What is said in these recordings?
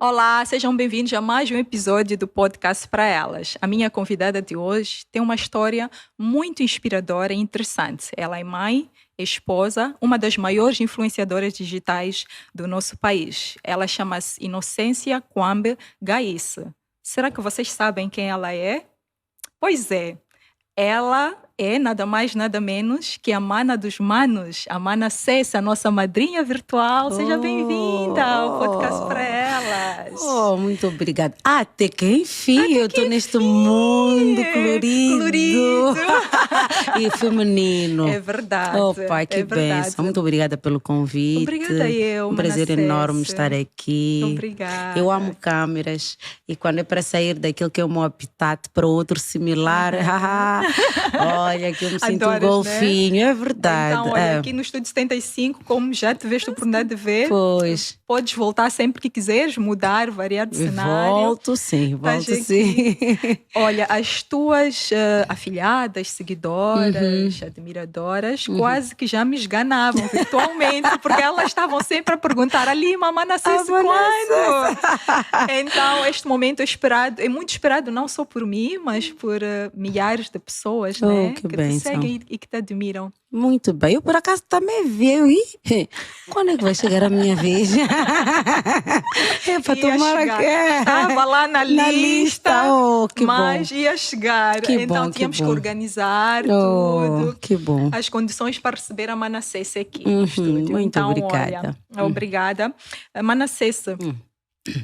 Olá, sejam bem-vindos a mais um episódio do podcast para elas. A minha convidada de hoje tem uma história muito inspiradora e interessante. Ela é mãe, esposa, uma das maiores influenciadoras digitais do nosso país. Ela chama-se Inocência Kwambe Gaisse. Será que vocês sabem quem ela é? Pois é, ela é nada mais, nada menos que a mana dos manos, a Mana Cessa, a nossa madrinha virtual. Seja bem-vinda ao podcast para elas. Muito obrigada. Até que enfim, eu estou neste mundo É, colorido e feminino. É verdade. Oh, pai, que é verdade. bênção. Muito obrigada pelo convite. Obrigada eu, Um prazer Mana enorme Cessa. estar aqui. Obrigada. Eu amo câmeras e quando é para sair daquilo que é o meu habitat para outro similar, olha que eu me sinto um Adoras, né? golfinho, é verdade. Então, olha, aqui no Estúdio 75, como já tiveste a oportunidade de ver, Pois, podes voltar sempre que quiseres, mudar, variar de cenário. volto sim, Estás volto sim. Olha, as tuas afilhadas, seguidoras, admiradoras, quase que já me esganavam virtualmente, porque elas estavam sempre a perguntar ali, mamãe nascesse quando? Então, este momento é esperado, é muito esperado não só por mim, mas por milhares de pessoas, né, Que que te bênção. seguem e que te admiram. Muito bem, eu por acaso também vi, quando é que vai chegar a minha vez? É para Ia tomar chegar. aqui. Estava lá na lista, Oh, que mas bom. ia chegar. Que Então bom, que tínhamos que bom. organizar Oh, tudo. que bom. As condições para receber a Mana Cessa aqui no estúdio. Muito Então, obrigada. olha, obrigada. Mana Cessa,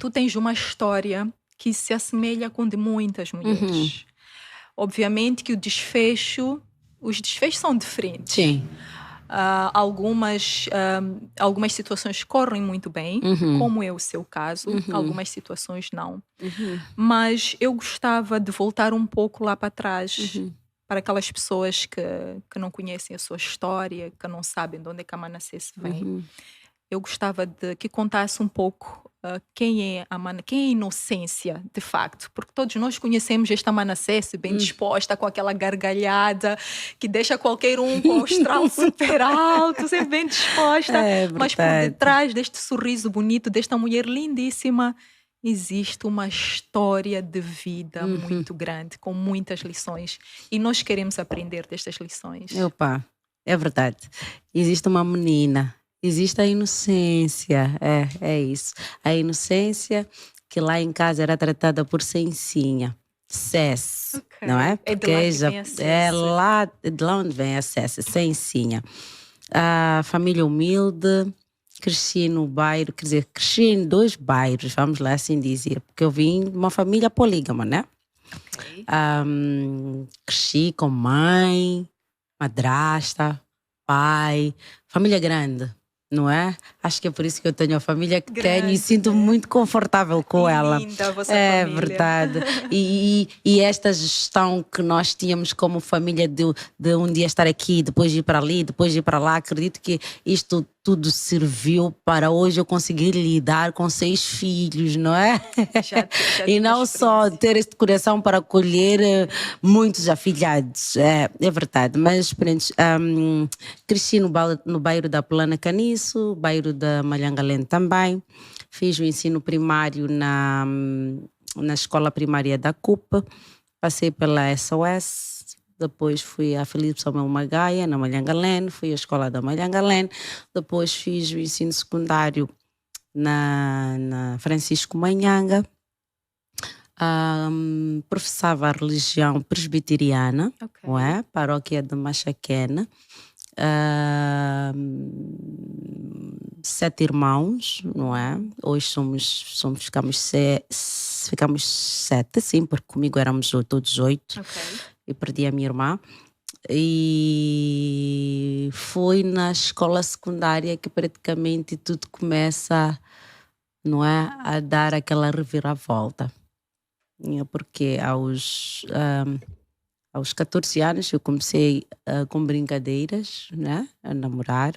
tu tens uma história que se assemelha com de muitas mulheres. Obviamente que os desfechos são diferentes. Sim. Algumas situações correm muito bem, como é o seu caso, algumas situações não. Mas eu gostava de voltar um pouco lá para trás, para aquelas pessoas que não conhecem a sua história, que não sabem de onde é que a Mana Cessa vem. Eu gostava de que contasse um pouco quem é a Inocência, de facto. Porque todos nós conhecemos esta Mana Cessa bem disposta, com aquela gargalhada que deixa qualquer um com o astral super alto, sempre bem disposta. É Mas por verdade. detrás deste sorriso bonito, desta mulher lindíssima, existe uma história de vida muito grande, com muitas lições. E nós queremos aprender destas lições. Opa, é verdade. Existe uma menina. Existe a inocência, é isso. A inocência que lá em casa era tratada por Cencinha, Cess, não é? É de Porque lá que já vem a Cess. é lá de lá onde vem a Cess, Cencinha. A família humilde, cresci no bairro, quer dizer, cresci em 2 bairros, vamos lá assim dizer, porque eu vim de uma família polígama, né? Ok. Cresci com mãe, madrasta, pai, família grande. Não é? Acho que é por isso que eu tenho a família que tenho e sinto muito confortável com ela. Linda a vossa É família. verdade. E esta gestão que nós tínhamos como família de um dia estar aqui, depois ir para ali, depois ir para lá, acredito que isto tudo serviu para hoje eu conseguir lidar com 6 filhos, não é? Já E não só ter este coração para acolher muitos afilhados, é verdade. Mas pronto, cresci no bairro da Plana Caniço, bairro da Malhangalém também. Fiz o ensino primário na escola primária da CUP, passei pela SOS. Depois fui à Filipe Samuel Magaia, na Malhangalém, fui à escola da Malhangalém. Depois fiz o ensino secundário na Francisco Manhanga. Professava a religião presbiteriana, não é? Paróquia de Machaquena. 7 irmãos, não é? Hoje ficamos 7, sim, porque comigo éramos todos 8. Ok. E perdi a minha irmã. E foi na escola secundária que praticamente tudo começa, não é, a dar aquela reviravolta. Porque aos 14 anos eu comecei com brincadeiras, né, a namorar.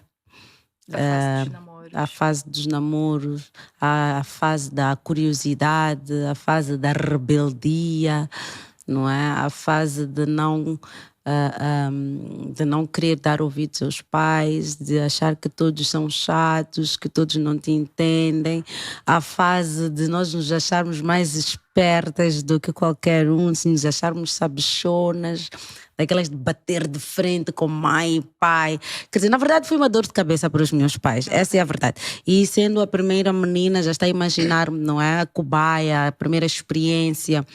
A fase dos namoros, a fase da curiosidade, a fase da rebeldia, não é? A fase de não de não querer dar ouvidos aos pais, de achar que todos são chatos, que todos não te entendem, a fase de nós nos acharmos mais espertas do que qualquer um, de nos acharmos sabichonas, daquelas de bater de frente com mãe e pai. Quer dizer, na verdade foi uma dor de cabeça para os meus pais, essa é a verdade. E sendo a primeira menina, já está a imaginar, não é? A cobaia, a primeira experiência,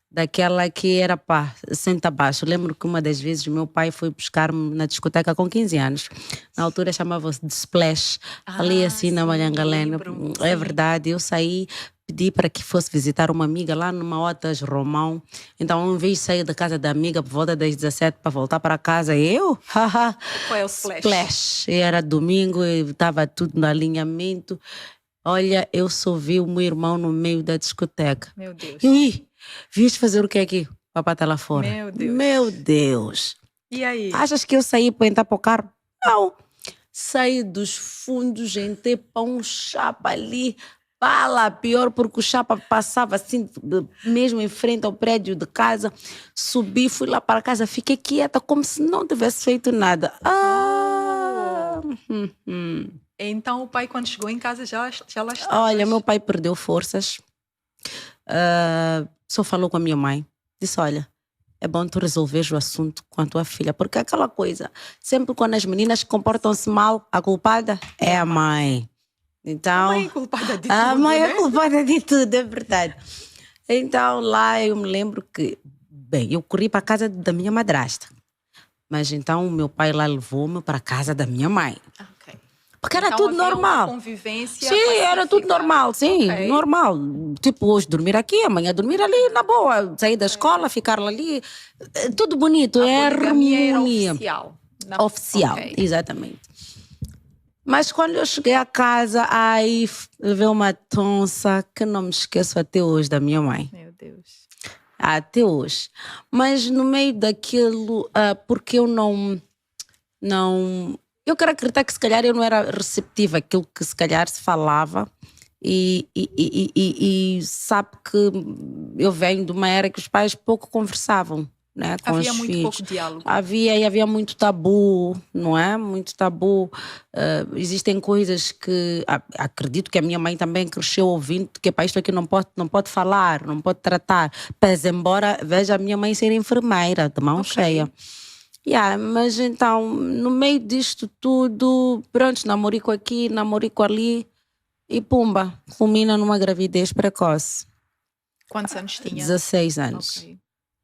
daquela que era pá, senta abaixo. Lembro que uma das vezes o meu pai foi buscar-me na discoteca com 15 anos. Na altura chamava-se de Splash, ali assim na Malhangalena. É verdade, eu saí, pedi para que fosse visitar uma amiga lá numa Otas Romão. Então, em vez de sair da casa da amiga por volta das 17 para voltar para casa, eu? Qual é o Splash? Splash. E era domingo e estava tudo no alinhamento. Olha, eu só vi o meu irmão no meio da discoteca. Meu Deus. E vieste fazer o que aqui? O papai está lá fora. Meu Deus. Meu Deus. E aí? Achas que eu saí para entrar para o carro? Não. Saí dos fundos, entrei para um chapa ali. Bala, pior, porque o chapa passava assim, mesmo em frente ao prédio de casa. Subi, fui lá para casa, fiquei quieta, como se não tivesse feito nada. Então o pai, quando chegou em casa, já lá estava. Olha, meu pai perdeu forças. Só falou com a minha mãe. Disse, olha, é bom tu resolveres o assunto com a tua filha. Porque é aquela coisa, sempre quando as meninas comportam-se mal, a culpada é a mãe. Então, A mãe é culpada de a tudo, mãe é né? culpada de tudo, é verdade. Então lá eu me lembro que, bem, eu corri para a casa da minha madrasta. Mas então o meu pai lá levou-me para a casa da minha mãe. Ok. Porque era Então, tudo havia normal. uma convivência Sim, era tudo pacífica. normal, sim, Ok. normal. Tipo, hoje dormir aqui, amanhã dormir ali, na boa. Sair da escola, ficar ali. Tudo bonito, A é poligamia era harmonia. oficial. Oficial, Ok. exatamente. Mas quando eu cheguei a casa, aí levei uma tonça que não me esqueço até hoje da minha mãe. Meu Deus. Até hoje. Mas no meio daquilo, porque eu não. Eu quero acreditar que se calhar eu não era receptiva àquilo que se calhar se falava. E sabe que eu venho de uma era que os pais pouco conversavam, né, com Havia os muito filhos. pouco diálogo. Havia muito tabu, não é? Muito tabu. Existem coisas que acredito que a minha mãe também cresceu ouvindo que para isto aqui não pode falar, não pode tratar. Pese embora veja a minha mãe ser enfermeira, de mão cheia. Mas então, no meio disto tudo, pronto, namorico aqui, namorico ali e pumba, culmina numa gravidez precoce. Quantos anos tinha? 16 anos. Ok.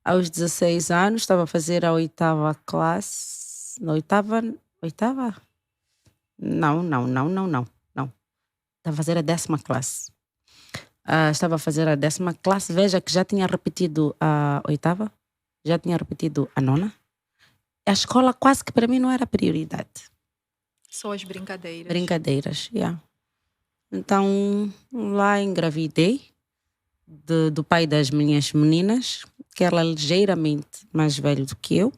Aos 16 anos, estava a fazer a 8ª classe. Na 8ª? Não. Estava a fazer a 10ª classe. Estava a fazer a 10ª classe. Veja que já tinha repetido a 8ª, já tinha repetido a 9ª. A escola quase que para mim não era prioridade. Só as brincadeiras. Brincadeiras, Então, lá engravidei do pai das minhas meninas, que era ligeiramente mais velho do que eu.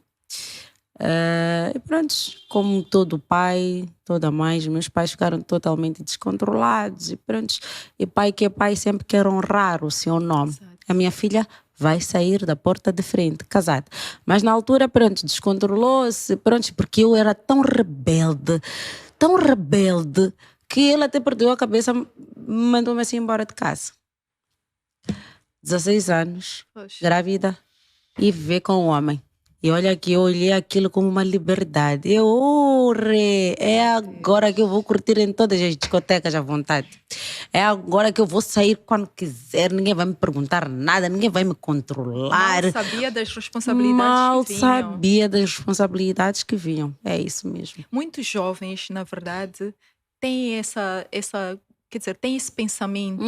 E pronto, como todo pai, toda mãe, os meus pais ficaram totalmente descontrolados. E pronto, e pai que é pai sempre quer honrar o seu nome. Exato. A minha filha vai sair da porta de frente, casada. Mas na altura, pronto, descontrolou-se, pronto, porque eu era tão rebelde, que ele até perdeu a cabeça, mandou-me assim embora de casa. 16 anos, Poxa. grávida e viver com um homem. E olha que eu olhei aquilo como uma liberdade. É agora que eu vou curtir em todas as discotecas à vontade. É agora que eu vou sair quando quiser. Ninguém vai me perguntar nada, ninguém vai me controlar. Mal sabia das responsabilidades Mal que vinham. sabia das responsabilidades que vinham. É isso mesmo. Muitos jovens, na verdade, têm quer dizer, têm esse pensamento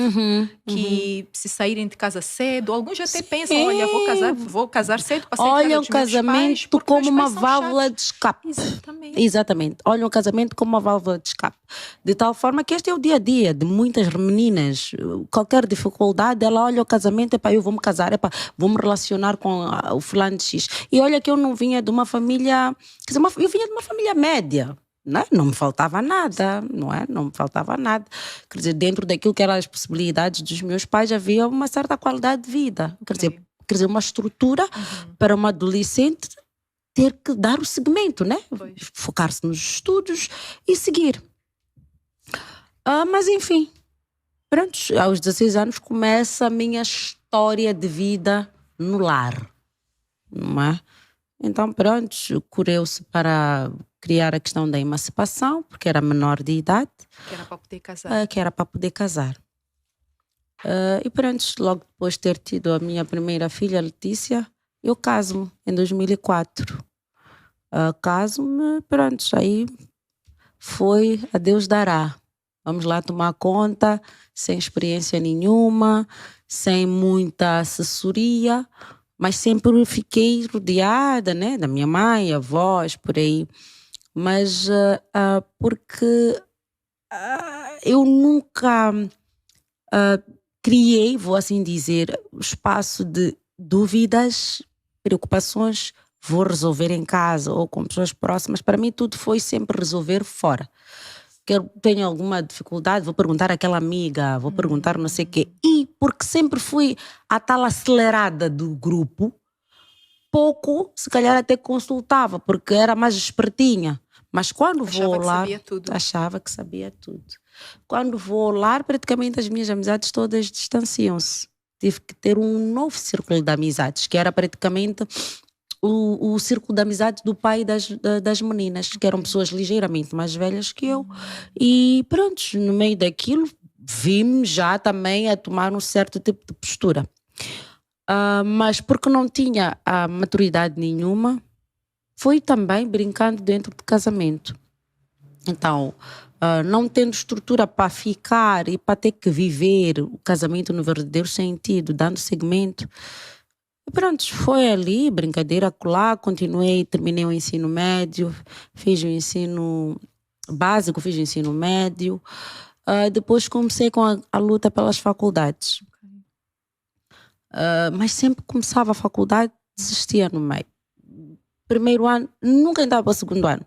que se saírem de casa cedo, alguns até pensam, olha, vou casar cedo para sair de Olha casa o dos meus pais, casamento porque como meus uma pais são válvula chatos. de escape. Exatamente. Olha o casamento como uma válvula de escape. De tal forma que este é o dia a dia de muitas meninas. Qualquer dificuldade, ela olha o casamento, eu vou me casar, vou me relacionar com o fulano de X. E olha que eu não vinha de uma família, quer dizer, eu vinha de uma família média. Não me faltava nada, não é? Não me faltava nada. Quer dizer, dentro daquilo que eram as possibilidades dos meus pais, havia uma certa qualidade de vida. Quer dizer, uma estrutura para uma adolescente ter que dar o segmento, né? Pois. Focar-se nos estudos e seguir. Mas enfim, pronto, aos 16 anos começa a minha história de vida no lar, não é? Então, pronto, correu-se para criar a questão da emancipação, porque era menor de idade. Que era para poder casar. Que era para poder casar. E pronto, logo depois de ter tido a minha primeira filha, Letícia, eu caso-me em 2004. Caso-me, pronto, aí foi a Deus dará. Vamos lá tomar conta, sem experiência nenhuma, sem muita assessoria, mas sempre fiquei rodeada, né, da minha mãe, avós, por aí. Mas porque eu nunca criei, vou assim dizer, o espaço de dúvidas, preocupações, vou resolver em casa ou com pessoas próximas. Para mim tudo foi sempre resolver fora. Tenho alguma dificuldade, vou perguntar àquela amiga, vou perguntar não sei o quê. E porque sempre fui a tal acelerada do grupo, pouco, se calhar até consultava, porque era mais espertinha. Mas quando vou lá, achava que sabia tudo. Quando vou lá, praticamente as minhas amizades todas distanciam-se. Tive que ter um novo círculo de amizades, que era praticamente o círculo de amizade do pai das meninas, que eram pessoas ligeiramente mais velhas que eu. E pronto, no meio daquilo, vi-me já também a tomar um certo tipo de postura. Mas porque não tinha maturidade nenhuma, fui também brincando dentro do casamento. Então, não tendo estrutura para ficar e para ter que viver o casamento no verdadeiro sentido, dando segmento. E pronto, foi ali, brincadeira lá, continuei, terminei o ensino médio, fiz o ensino básico, fiz o ensino médio. Depois comecei com a luta pelas faculdades. Mas sempre começava a faculdade, desistia no meio. Primeiro ano, nunca entrava para o segundo ano.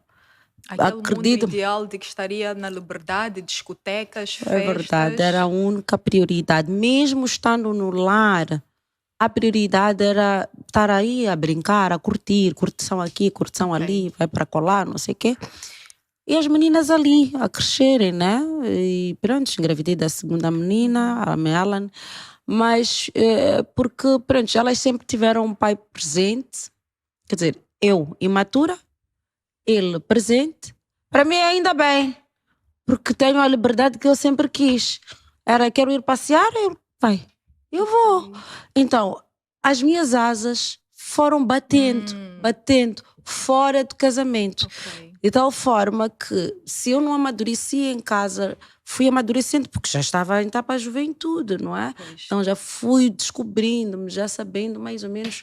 Aquele mundo ideal de que estaria na liberdade, discotecas, festas. É verdade, era a única prioridade. Mesmo estando no lar, a prioridade era estar aí a brincar, a curtir, curtição aqui, curtição ali, vai para colar, não sei o quê. E as meninas ali a crescerem, né? E pronto, engravidei da segunda menina, a Melanie. Mas porque, pronto, elas sempre tiveram um pai presente. Quer dizer, eu imatura, ele presente. Para mim ainda bem, porque tenho a liberdade que eu sempre quis. Quero ir passear, eu vou. Então, as minhas asas foram batendo fora do casamento. De tal forma que, se eu não amadurecia em casa, fui amadurecendo, porque já estava a entrar para a juventude, não é? Pois. Então já fui descobrindo-me, já sabendo mais ou menos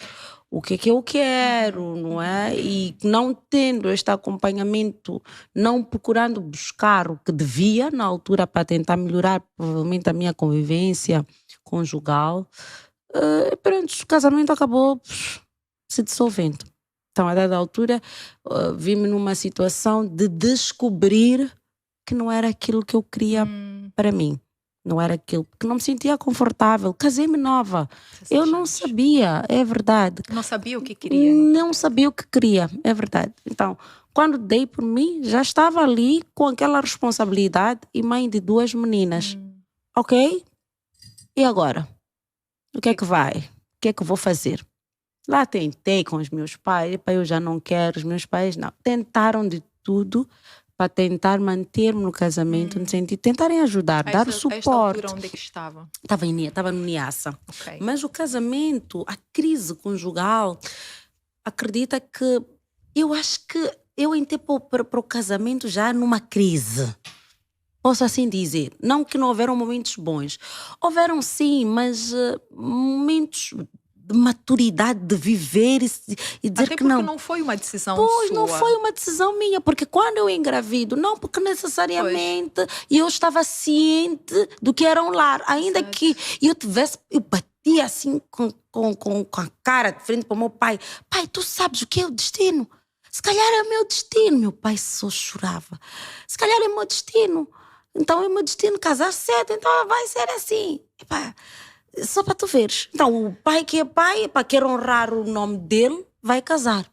o que é que eu quero, não é? E não tendo este acompanhamento, não procurando buscar o que devia na altura para tentar melhorar provavelmente a minha convivência conjugal, pronto, o casamento acabou se dissolvendo. Então, a dada altura, vi-me numa situação de descobrir que não era aquilo que eu queria para mim. Não era aquilo, porque não me sentia confortável. Casei-me nova. Eu não sabia, é verdade. Não sabia o que queria. Não sabia o que queria, é verdade. Então, quando dei por mim, já estava ali com aquela responsabilidade e mãe de 2 meninas. Ok? E agora? O que é que vai? O que é que vou fazer? Lá tentei com os meus pais, eu já não quero, os meus pais não. Tentaram de tudo para tentar manter-me no casamento, no sentido de tentarem ajudar, dar o suporte. Esta altura onde é que estava? Estava no Niassa. Okay. Mas o casamento, a crise conjugal, acredita que eu acho que eu entrei para o casamento já numa crise. Posso assim dizer. Não que não houveram momentos bons. Houveram sim, mas momentos de maturidade, de viver e dizer até que não. Não foi uma decisão Pois, sua. não foi uma decisão minha, porque quando eu engravido, não porque necessariamente eu estava ciente do que era um lar, ainda Exato. que eu batia assim com a cara de frente para o meu pai. Pai, tu sabes o que é o destino? Se calhar é o meu destino. Meu pai só chorava. Se calhar é o meu destino. Então é o meu destino casar cedo, então vai ser assim. Epá, só para tu veres. Então o pai que é pai, para querer honrar o nome dele, vai casar.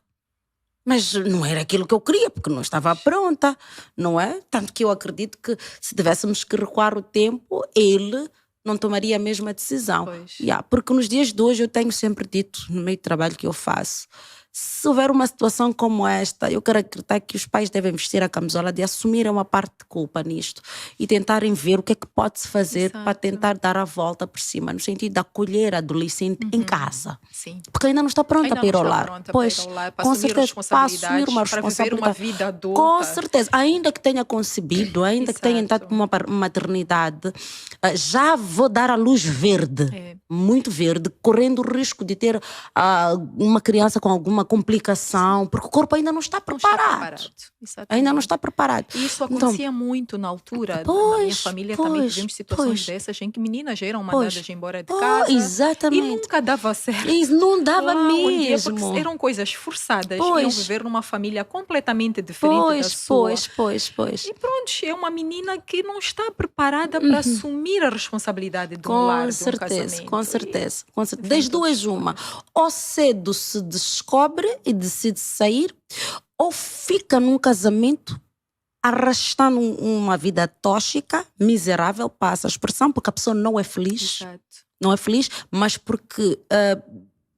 Mas não era aquilo que eu queria, porque não estava pronta, não é? Tanto que eu acredito que se tivéssemos que recuar o tempo, ele não tomaria a mesma decisão. Pois. Porque nos dias de hoje eu tenho sempre dito, no meio do trabalho que eu faço, se houver uma situação como esta, eu quero acreditar que os pais devem vestir a camisola de assumir uma parte de culpa nisto e tentarem ver o que é que pode-se fazer para tentar dar a volta por cima, no sentido de acolher a adolescente em casa. Sim. Porque ainda não está pronta para ir ao lar. Pois, para assumir responsabilidades, para viver uma vida adulta. Com certeza. Ainda que tenha concebido, ainda que tenha entrado por uma maternidade, já vou dar a luz verde, muito verde, correndo o risco de ter uma criança com alguma complicação, porque o corpo ainda não está preparado. Ainda não está preparado. E isso acontecia muito na altura. Na minha família também tivemos situações dessas em que meninas eram mandadas embora de casa. Exatamente. E nunca dava certo. Não dava mesmo. Porque eram coisas forçadas. Iam viver numa família completamente diferente da sua. Pois. E pronto, é uma menina que não está preparada para assumir a responsabilidade de um lar, de um casamento. Com certeza. Das duas, uma. Ou cedo se descobre e decide sair, ou fica num casamento arrastando uma vida tóxica, miserável, passa a expressão, porque a pessoa não é feliz. Exato. Não é feliz, mas porque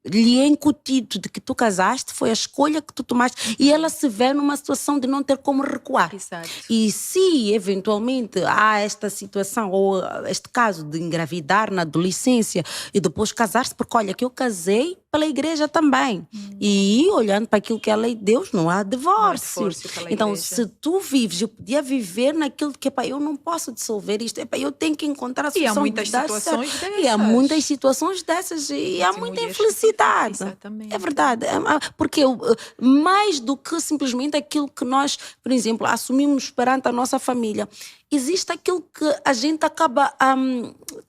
lhe é incutido de que tu casaste, foi a escolha que tu tomaste, e ela se vê numa situação de não ter como recuar. Exato. E se eventualmente há esta situação, ou este caso de engravidar na adolescência e depois casar-se, porque olha que eu casei pela igreja também, e olhando para aquilo que é a lei de Deus, não há divórcio. Então igreja. Se tu vives, eu podia viver naquilo que eu não posso dissolver isto, eu tenho que encontrar a solução. E há muitas situações dessas. E há muitas situações dessas, e há muita infelicidade. Exatamente. É verdade. Porque mais do que simplesmente aquilo que nós, por exemplo, assumimos perante a nossa família, existe aquilo que a gente acaba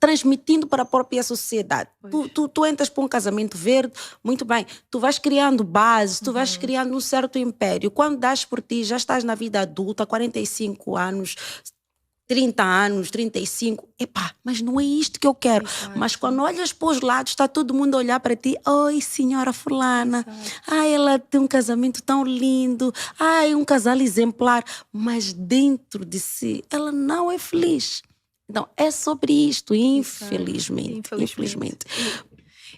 transmitindo para a própria sociedade. Tu entras para um casamento verde, muito bem, tu vais criando bases, tu vais criando um certo império. Quando das por ti, já estás na vida adulta, 45 anos, 30 anos, 35, mas não é isto que eu quero. Exato. Mas quando olhas para os lados, está todo mundo a olhar para ti. Oi, senhora fulana. Ai, ela tem um casamento tão lindo. Ai, um casal exemplar. Mas dentro de si, ela não é feliz. Então, é sobre isto, infelizmente.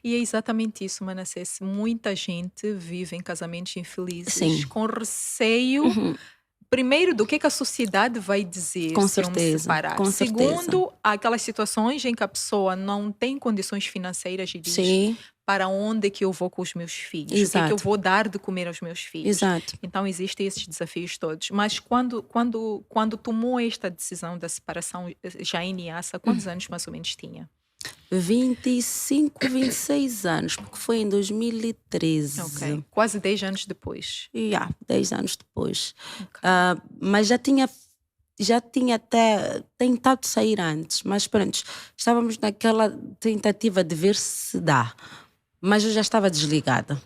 E é exatamente isso, Manassés. Muita gente vive em casamentos infelizes. Sim. Com receio... Primeiro, do que a sociedade vai dizer se eu me separar. Segundo, aquelas situações em que a pessoa não tem condições financeiras e diz para onde é que eu vou com os meus filhos. Exato. O que é que eu vou dar de comer aos meus filhos. Exato. Então, existem esses desafios todos. Mas quando tomou esta decisão da separação, já em Niassa, quantos anos mais ou menos tinha? 25, 26 anos, porque foi em 2013. Ok, quase 10 anos depois. 10 anos depois. Mas já tinha até tentado sair antes, mas pronto, estávamos naquela tentativa de ver se dá. Mas eu já estava desligada.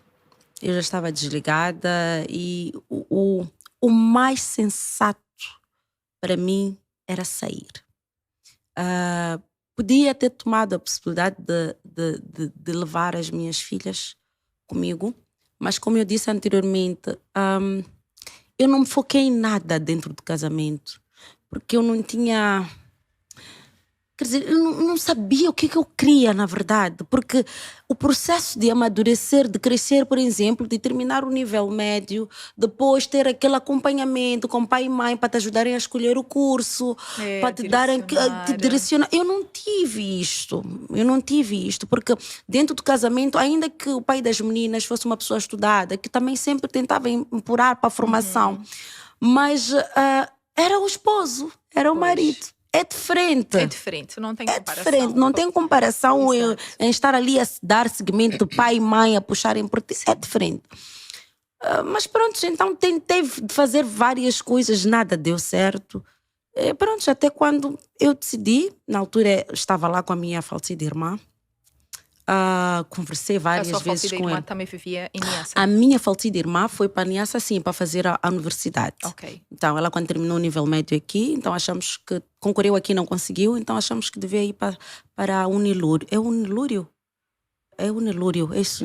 E o mais sensato para mim era sair. Podia ter tomado a possibilidade de levar as minhas filhas comigo, mas como eu disse anteriormente, eu não me foquei em nada dentro do casamento, porque eu não tinha... Quer dizer, eu não sabia o que eu queria, na verdade, porque o processo de amadurecer, de crescer, por exemplo, de terminar o nível médio, depois ter aquele acompanhamento com pai e mãe para te ajudarem a escolher o curso, para te direcionar. Eu não tive isto, porque dentro do casamento, ainda que o pai das meninas fosse uma pessoa estudada, que também sempre tentava empurrar para a formação, mas era o esposo, era o marido. É diferente, não tem comparação. Não tem comparação em estar ali a dar seguimento de pai e mãe a puxarem por ti. É diferente. Mas pronto, então tentei fazer várias coisas, nada deu certo. Pronto, até quando eu decidi, na altura estava lá com a minha falecida irmã, conversei várias vezes com ela. A sua falecida irmã também vivia em Niassa? A minha falecida irmã foi para Niassa, sim, para fazer a universidade. Ok. Então, ela quando terminou o nível médio aqui, então achamos que concorreu aqui e não conseguiu, então achamos que devia ir para a Unilúrio. É Unilúrio? É Unilúrio, é isso,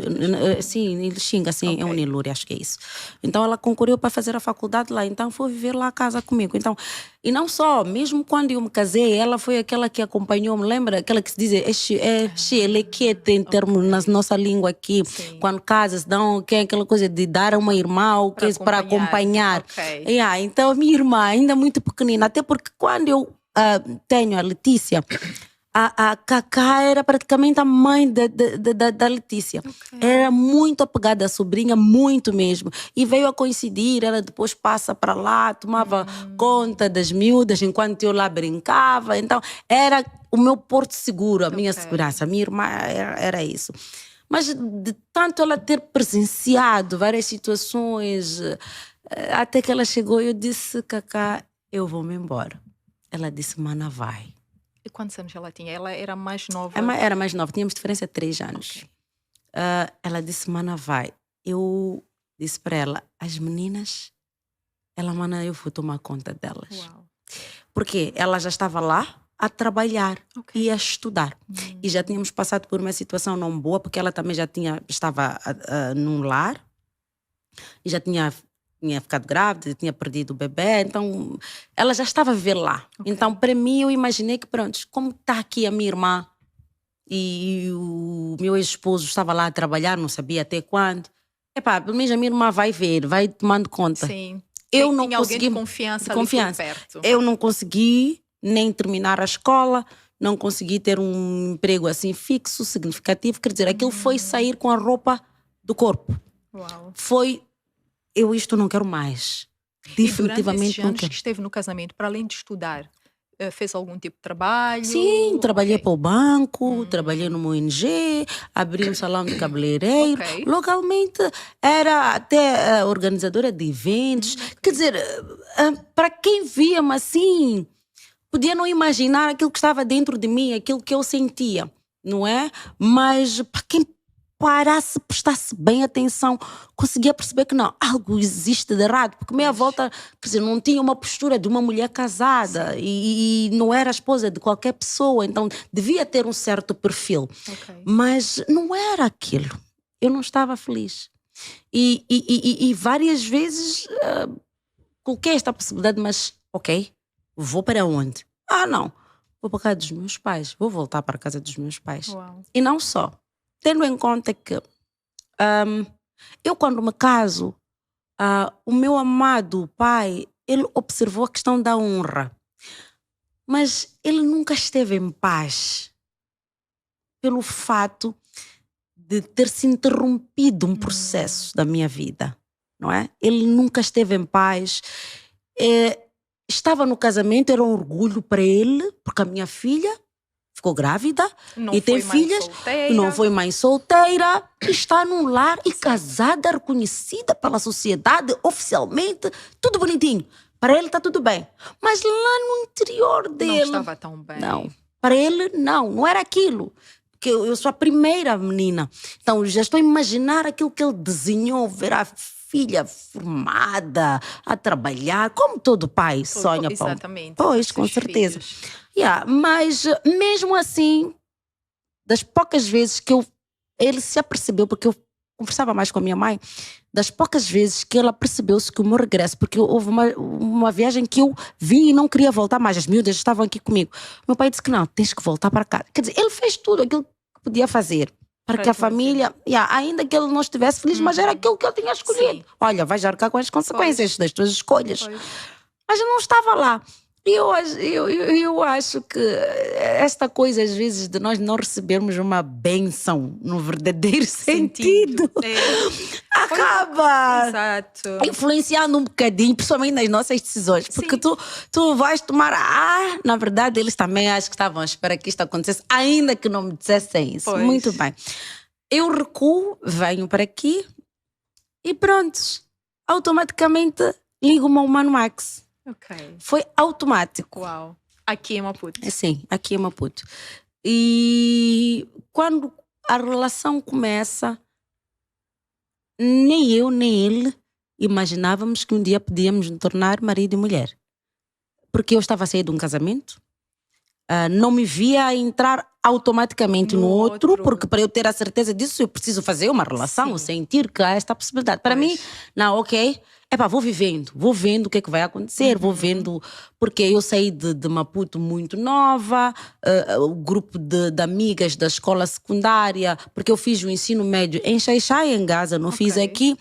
sim, ele xinga assim, é Ok. Unilúrio, acho que é isso. Então ela concorreu para fazer a faculdade lá, então foi viver lá a casa comigo. Então, e não só, mesmo quando eu me casei, ela foi aquela que acompanhou-me, lembra? Aquela que se diz, é xelequete em termos na Ok. nossa língua aqui, Sim. quando casas, dão que é aquela coisa de dar a uma irmã ou que para acompanhar. Ok. Yeah, então a minha irmã, ainda muito pequenina, até porque quando eu tenho a Letícia, a Cacá era praticamente a mãe da Letícia. Ok. Era muito apegada à sobrinha, muito mesmo. E veio a coincidir, ela depois passa para lá, tomava conta das miúdas enquanto eu lá brincava. Então, era o meu porto seguro, a minha Ok. segurança. A minha irmã era isso. Mas de tanto ela ter presenciado várias situações, até que ela chegou e eu disse, Cacá, eu vou-me embora. Ela disse, mana, vai. E quantos anos ela tinha? Ela era mais nova? Era mais nova, tínhamos diferença de 3 anos. Ok. Ela disse, mana, vai. Eu disse para ela, as meninas, mana, eu vou tomar conta delas. Uau. Porque ela já estava lá a trabalhar Ok. e a estudar. E já tínhamos passado por uma situação não boa, porque ela também estava num lar e já tinha ficado grávida, tinha perdido o bebê, então ela já estava a viver lá. Ok. Então, para mim, eu imaginei que, pronto, como está aqui a minha irmã e o meu ex-esposo estava lá a trabalhar, não sabia até quando. Epá, pelo menos a minha irmã vai ver, vai tomando conta. Sim. Eu não Tinha consegui, alguém de confiança ali por perto. eu não consegui nem terminar a escola, não consegui ter um emprego assim fixo, significativo. Quer dizer, aquilo foi sair com a roupa do corpo. Uau. Foi, eu isto não quero mais. E durante Definitivamente esses não anos quero. que esteve no casamento, para além de estudar, fez algum tipo de trabalho? Sim, trabalhei Ok. para o banco, trabalhei numa ONG, abri um salão de cabeleireiro. Ok. Localmente era até organizadora de eventos. Quer dizer, para quem via-me assim, podia não imaginar aquilo que estava dentro de mim, aquilo que eu sentia, não é? Mas para quem parasse, prestasse bem atenção, conseguia perceber que não, algo existe de errado, porque meia volta, quer dizer, não tinha uma postura de uma mulher casada e não era esposa de qualquer pessoa, então devia ter um certo perfil, Ok. mas não era aquilo. Eu não estava feliz. E várias vezes coloquei esta possibilidade, mas ok, vou para onde? Não, vou para a casa dos meus pais, vou voltar para a casa dos meus pais. Uau. E não só, tendo em conta que eu quando me caso, o meu amado pai, ele observou a questão da honra, mas ele nunca esteve em paz pelo fato de ter se interrompido um processo da minha vida, não é? Ele nunca esteve em paz. Estava no casamento, era um orgulho para ele, porque a minha filha ficou grávida Não e tem foi mãe filhas, solteira. não foi mãe solteira, está num lar e casada, reconhecida pela sociedade, oficialmente, tudo bonitinho. Para ele está tudo bem. Mas lá no interior dele... Não estava tão bem. Não, para ele não era aquilo. Porque eu sou a primeira menina. Então já estou a imaginar aquilo que ele desenhou, ver a filha formada, a trabalhar, como todo pai sonha. Exatamente. Pois, com certeza. Mas mesmo assim, das poucas vezes que ele se apercebeu, porque eu conversava mais com a minha mãe, das poucas vezes que ela percebeu-se que o meu regresso, porque houve uma viagem que eu vim e não queria voltar mais, as miúdas estavam aqui comigo. Meu pai disse que não, tens que voltar para casa. Quer dizer, ele fez tudo aquilo que podia fazer para que a família, ainda que ele não estivesse feliz, mas era aquilo que ele tinha escolhido. Sim. Olha, vais arcar com as consequências das tuas escolhas. Mas eu não estava lá. Eu acho que esta coisa, às vezes, de nós não recebermos uma bênção no verdadeiro sentido. Acaba influenciando um bocadinho, principalmente nas nossas decisões. Porque tu vais tomar... na verdade, eles também acho que estavam à espera que isto acontecesse, ainda que não me dissessem isso. Pois. Muito bem. Eu recuo, venho para aqui e pronto. Automaticamente ligo-me ao Mano Max. Okay. Foi automático. Uau. Aqui em Maputo. Sim, aqui em Maputo. E quando a relação começa, nem eu nem ele imaginávamos que um dia podíamos nos tornar marido e mulher. Porque eu estava a sair de um casamento, não me via a entrar automaticamente no outro, porque para eu ter a certeza disso eu preciso fazer uma relação, sentir que há esta possibilidade. Para mim, não, ok, vou vendo o que é que vai acontecer, vou vendo, porque eu saí de Maputo muito nova, o grupo de amigas da escola secundária, porque eu fiz o ensino médio em Xai-Xai, em Gaza, não fiz aqui,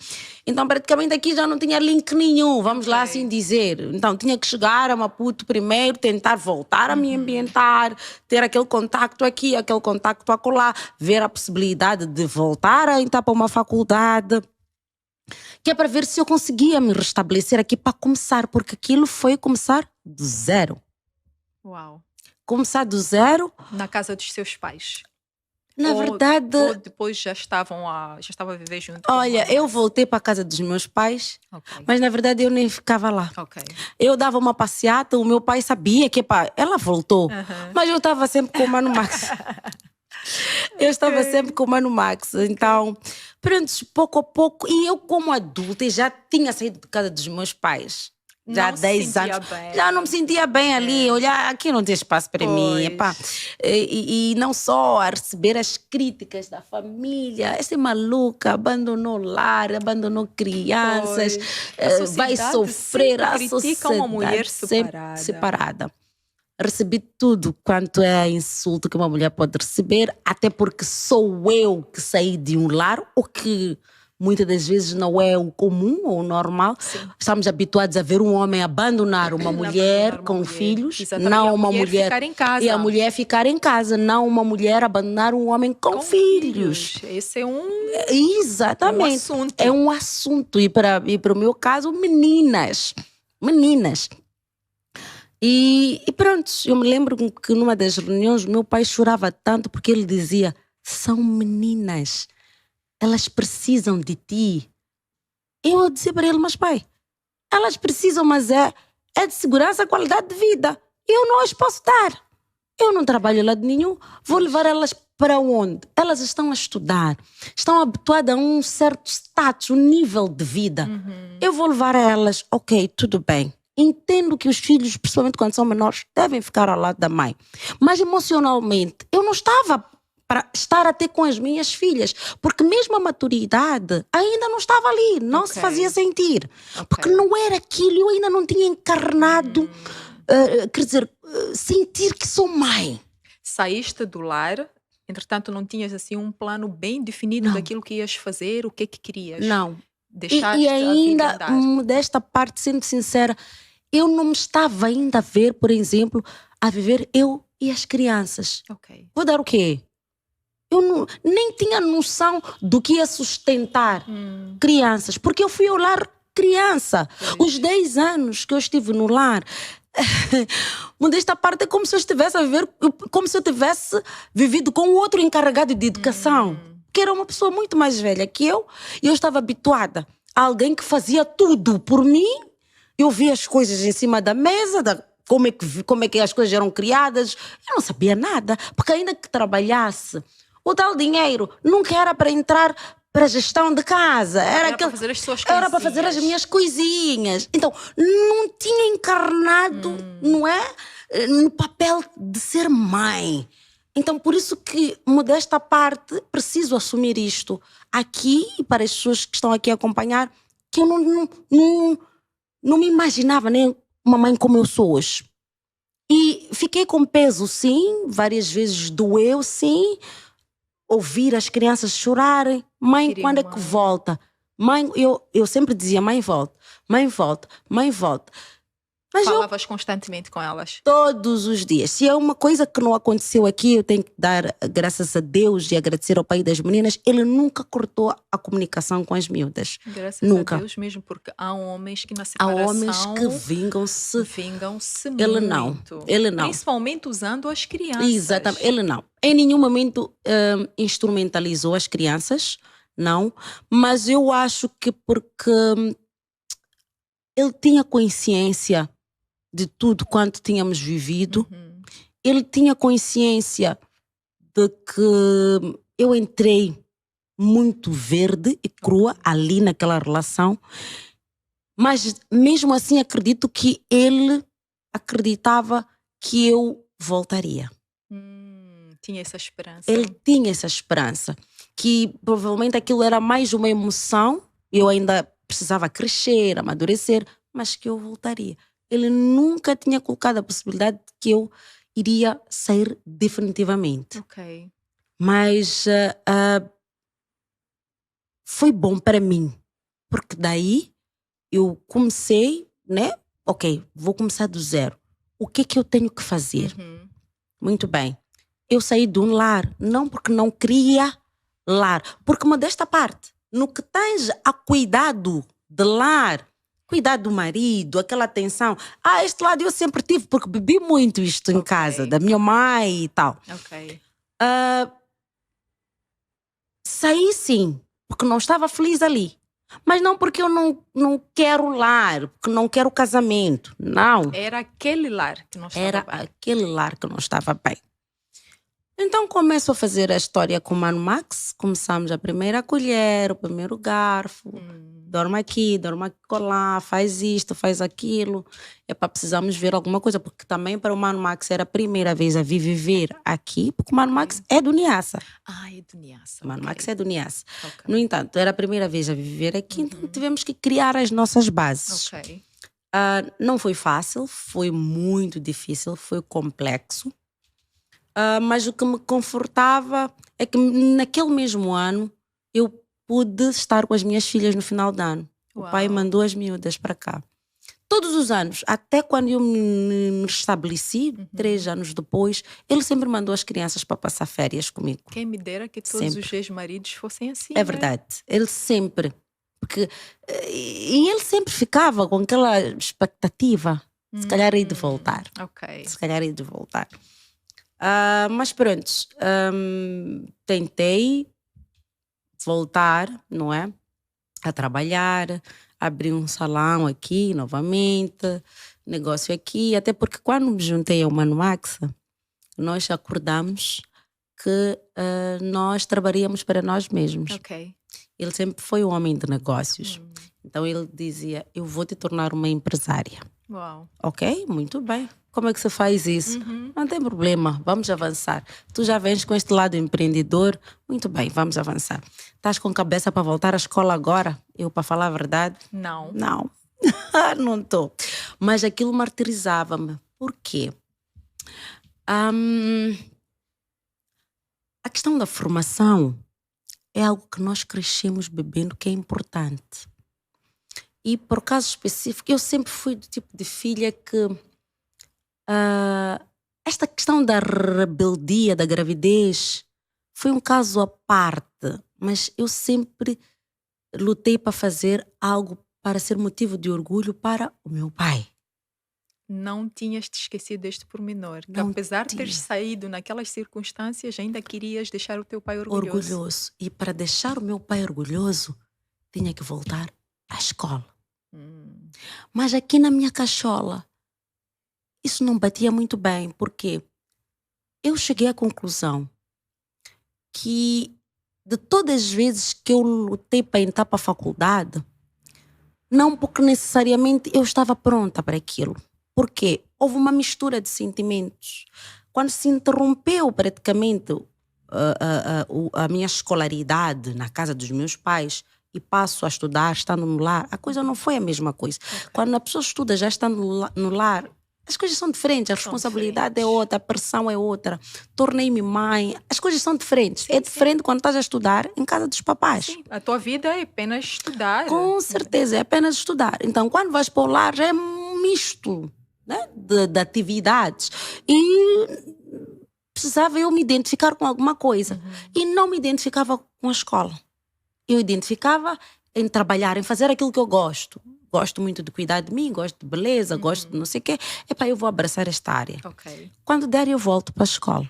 então praticamente aqui já não tinha link nenhum, vamos lá assim dizer. Então tinha que chegar a Maputo primeiro, tentar voltar a me ambientar, ter aquele contacto aqui, aquele contacto acolá, ver a possibilidade de voltar a entrar para uma faculdade, que é para ver se eu conseguia me restabelecer aqui para começar, porque aquilo foi começar do zero. Uau! Começar do zero. Na casa dos seus pais? Na verdade... Ou depois já estava a viver junto? Olha, eu voltei para a casa dos meus pais, mas na verdade eu nem ficava lá. Eu dava uma passeata, o meu pai sabia que ela voltou, mas eu estava sempre com o Mano Max. Eu estava sempre com o Mano Max, então, pronto, pouco a pouco, e eu como adulta já tinha saído de casa dos meus pais. Já há 10 anos, já não me sentia bem ali, olhar, aqui não tem espaço para mim, e não só a receber as críticas da família, essa maluca, abandonou lar, abandonou crianças, vai sofrer, a sociedade uma mulher separada. Recebi tudo quanto é insulto que uma mulher pode receber, até porque sou eu que saí de um lar, o que muitas das vezes não é o comum ou o normal. Estamos habituados a ver um homem abandonar uma mulher com filhos, não uma mulher ficar em casa. E a mulher ficar em casa, não uma mulher abandonar um homem com filhos. Esse é exatamente. Assunto. É um assunto. E para o meu caso, meninas. E pronto, eu me lembro que numa das reuniões meu pai chorava tanto porque ele dizia: são meninas, elas precisam de ti. Eu disse para ele: mas pai, elas precisam, mas é de segurança, qualidade de vida. Eu não as posso dar. Eu não trabalho lá de nenhum, vou levar elas para onde? Elas estão a estudar, estão habituadas a um certo status, um nível de vida. Eu vou levar elas, ok, tudo bem. Entendo que os filhos, principalmente quando são menores, devem ficar ao lado da mãe. Mas emocionalmente, eu não estava para estar a ter com as minhas filhas. Porque mesmo a maturidade ainda não estava ali, não se fazia sentir. Porque não era aquilo, eu ainda não tinha encarnado, quer dizer, sentir que sou mãe. Saíste do lar, entretanto não tinhas assim um plano bem definido daquilo que ias fazer, o que é que querias? Não. Deixaste e ainda, a vida andar. desta parte, sendo sincera, eu não me estava ainda a ver, por exemplo, a viver eu e as crianças. Vou dar o quê? Eu nem tinha noção do que ia sustentar crianças, porque eu fui ao lar criança. Os 10 anos que eu estive no lar, desta parte é como se eu estivesse a viver, como se eu tivesse vivido com outro encarregado de educação, que era uma pessoa muito mais velha que eu, e eu estava habituada a alguém que fazia tudo por mim. Eu via as coisas em cima da mesa, como é que as coisas eram criadas. Eu não sabia nada, porque ainda que trabalhasse, o tal dinheiro nunca era para entrar para a gestão de casa. Era para fazer as suas coisinhas. Era para fazer as minhas coisinhas. Então, não tinha encarnado, não é? No papel de ser mãe. Então, por isso que, modesta parte, preciso assumir isto aqui, e para as pessoas que estão aqui a acompanhar, que eu não me imaginava nem uma mãe como eu sou hoje. E fiquei com peso, sim, várias vezes doeu, sim, ouvir as crianças chorarem. Mãe, quando é que volta? Mãe, eu sempre dizia: mãe, volta, mãe, volta, mãe, volta. Mas falavas constantemente com elas? Todos os dias. Se é uma coisa que não aconteceu aqui, eu tenho que dar graças a Deus e agradecer ao pai das meninas. Ele nunca cortou a comunicação com as miúdas. Graças nunca. a Deus mesmo, porque há homens que na separação... Há homens que vingam-se. Ele muito. Ele não. Principalmente usando as crianças. Exatamente. Ele não. Em nenhum momento instrumentalizou as crianças. Não. Mas eu acho que porque ele tinha consciência de tudo quanto tínhamos vivido. Ele tinha consciência de que eu entrei muito verde e crua ali naquela relação, mas mesmo assim acredito que ele acreditava que eu voltaria. Tinha essa esperança. Ele tinha essa esperança. Que provavelmente aquilo era mais uma emoção. Eu ainda precisava crescer, amadurecer, mas que eu voltaria. Ele nunca tinha colocado a possibilidade de que eu iria sair definitivamente. Ok. Mas foi bom para mim. Porque daí eu comecei, né? Ok, vou começar do zero. O que é que eu tenho que fazer? Muito bem. Eu saí de um lar, não porque não queria lar, porque modesta parte, no que tens a cuidado de lar, cuidar do marido, aquela atenção. Este lado eu sempre tive, porque bebi muito isto em casa, da minha mãe e tal. Ok. Saí sim, porque não estava feliz ali. Mas não porque eu não quero lar, porque não quero casamento. Não. Era aquele lar que não estava bem. Aquele lar que não estava bem. Então começo a fazer a história com o Mano Max. Começamos a primeira colher, o primeiro garfo. Dorme aqui lá, faz isto, faz aquilo. Precisamos ver alguma coisa, porque também para o Mano Max era a primeira vez a vir viver aqui, porque o Mano Max é do Niassa. É do Niassa. O Mano Max é do Niassa. No entanto, era a primeira vez a viver aqui, então tivemos que criar as nossas bases. Não foi fácil, foi muito difícil, foi complexo. Mas o que me confortava é que naquele mesmo ano eu pude estar com as minhas filhas no final do ano. Uau. O pai mandou as miúdas para cá. Todos os anos, até quando eu me restabeleci, 3 anos depois, ele sempre mandou as crianças para passar férias comigo. Quem me dera que todos os ex-maridos fossem assim. É verdade. Ele sempre. E ele sempre ficava com aquela expectativa. Se calhar hei de voltar. Se calhar hei de voltar. Mas pronto, tentei voltar, não é? A trabalhar, abri um salão aqui novamente, negócio aqui, até porque quando me juntei ao Mano Max, nós acordamos que nós trabalharíamos para nós mesmos. Ele sempre foi um homem de negócios. Então ele dizia, eu vou te tornar uma empresária. Uau. Ok, muito bem. Como é que se faz isso? Não tem problema, vamos avançar. Tu já vens com este lado empreendedor, muito bem, vamos avançar. Estás com cabeça para voltar à escola agora? Eu, para falar a verdade? Não. Não, não estou. Mas aquilo martirizava-me. Por quê? A questão da formação é algo que nós crescemos bebendo, que é importante. E por caso específico, eu sempre fui do tipo de filha que esta questão da rebeldia, da gravidez, foi um caso à parte, mas eu sempre lutei para fazer algo para ser motivo de orgulho para o meu pai. Não tinhas te esquecido deste pormenor, que apesar de teres saído naquelas circunstâncias, ainda querias deixar o teu pai orgulhoso. E para deixar o meu pai orgulhoso, tinha que voltar à escola. Mas aqui na minha cachola, isso não batia muito bem, porque eu cheguei à conclusão que de todas as vezes que eu lutei para entrar para a faculdade, não porque necessariamente eu estava pronta para aquilo. Porque houve uma mistura de sentimentos. Quando se interrompeu praticamente a minha escolaridade na casa dos meus pais e passo a estudar estando no lar, a coisa não foi a mesma coisa. Quando a pessoa estuda já estando no lar, as coisas são diferentes, a responsabilidade é outra, a pressão é outra. Tornei-me mãe, as coisas são diferentes. É diferente quando estás a estudar em casa dos papais. Sim, a tua vida é apenas estudar. Com certeza, é apenas estudar. Então, quando vais para o lar, já é um misto, né, de atividades. E precisava eu me identificar com alguma coisa. E não me identificava com a escola. Eu identificava em trabalhar, em fazer aquilo que eu gosto. Gosto muito de cuidar de mim, gosto de beleza, gosto de não sei o quê. Eu vou abraçar esta área. Quando der, eu volto para a escola.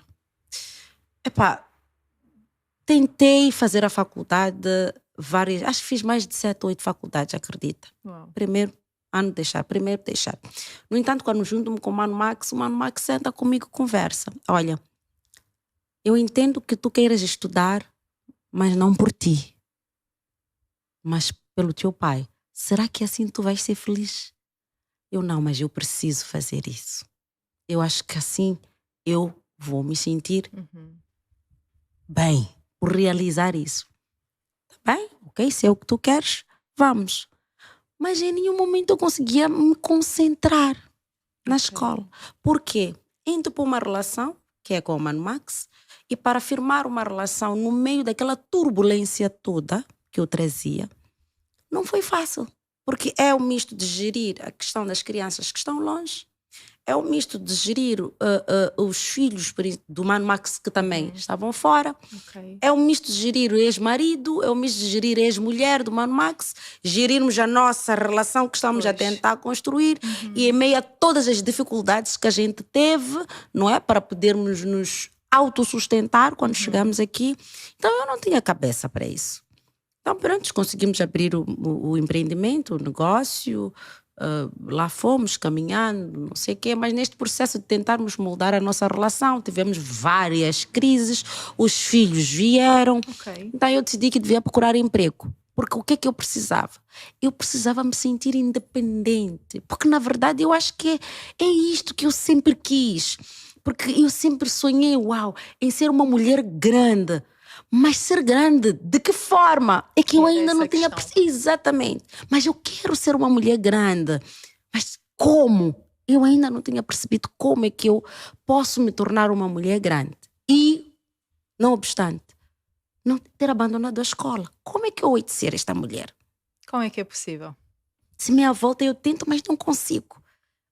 Tentei fazer a faculdade várias... Acho que fiz mais de 7 ou 8 faculdades, acredita. Primeiro ano deixar. No entanto, quando junto-me com o Mano Max senta comigo e conversa. Olha, eu entendo que tu queiras estudar, mas não por ti, mas pelo teu pai. Será que assim tu vais ser feliz? Eu não, mas eu preciso fazer isso. Eu acho que assim eu vou me sentir bem por realizar isso. Tá bem, ok, se é o que tu queres, vamos. Mas em nenhum momento eu conseguia me concentrar na escola. Por quê? Entro para uma relação, que é com o Mano Max, e para firmar uma relação no meio daquela turbulência toda que eu trazia, não foi fácil. Porque é o misto de gerir a questão das crianças que estão longe, é o misto de gerir os filhos do Mano Max que também estavam fora, é o misto de gerir o ex-marido, é o misto de gerir a ex-mulher do Mano Max, gerirmos a nossa relação que estamos a tentar construir e em meio a todas as dificuldades que a gente teve, não é? Para podermos nos autossustentar quando chegamos aqui. Então eu não tinha cabeça para isso. Então, pronto, conseguimos abrir o empreendimento, o negócio, lá fomos caminhando, não sei o quê, mas neste processo de tentarmos moldar a nossa relação, tivemos várias crises, os filhos vieram, então eu decidi que devia procurar emprego. Porque o que é que eu precisava? Eu precisava me sentir independente, porque na verdade eu acho que é isto que eu sempre quis, porque eu sempre sonhei, em ser uma mulher grande. Mas ser grande, de que forma? É que eu ainda não tinha percebido. Exatamente. Mas eu quero ser uma mulher grande. Mas como? Eu ainda não tinha percebido como é que eu posso me tornar uma mulher grande. E, não obstante, não ter abandonado a escola. Como é que eu hei de ser esta mulher? Como é que é possível? Se minha volta eu tento, mas não consigo.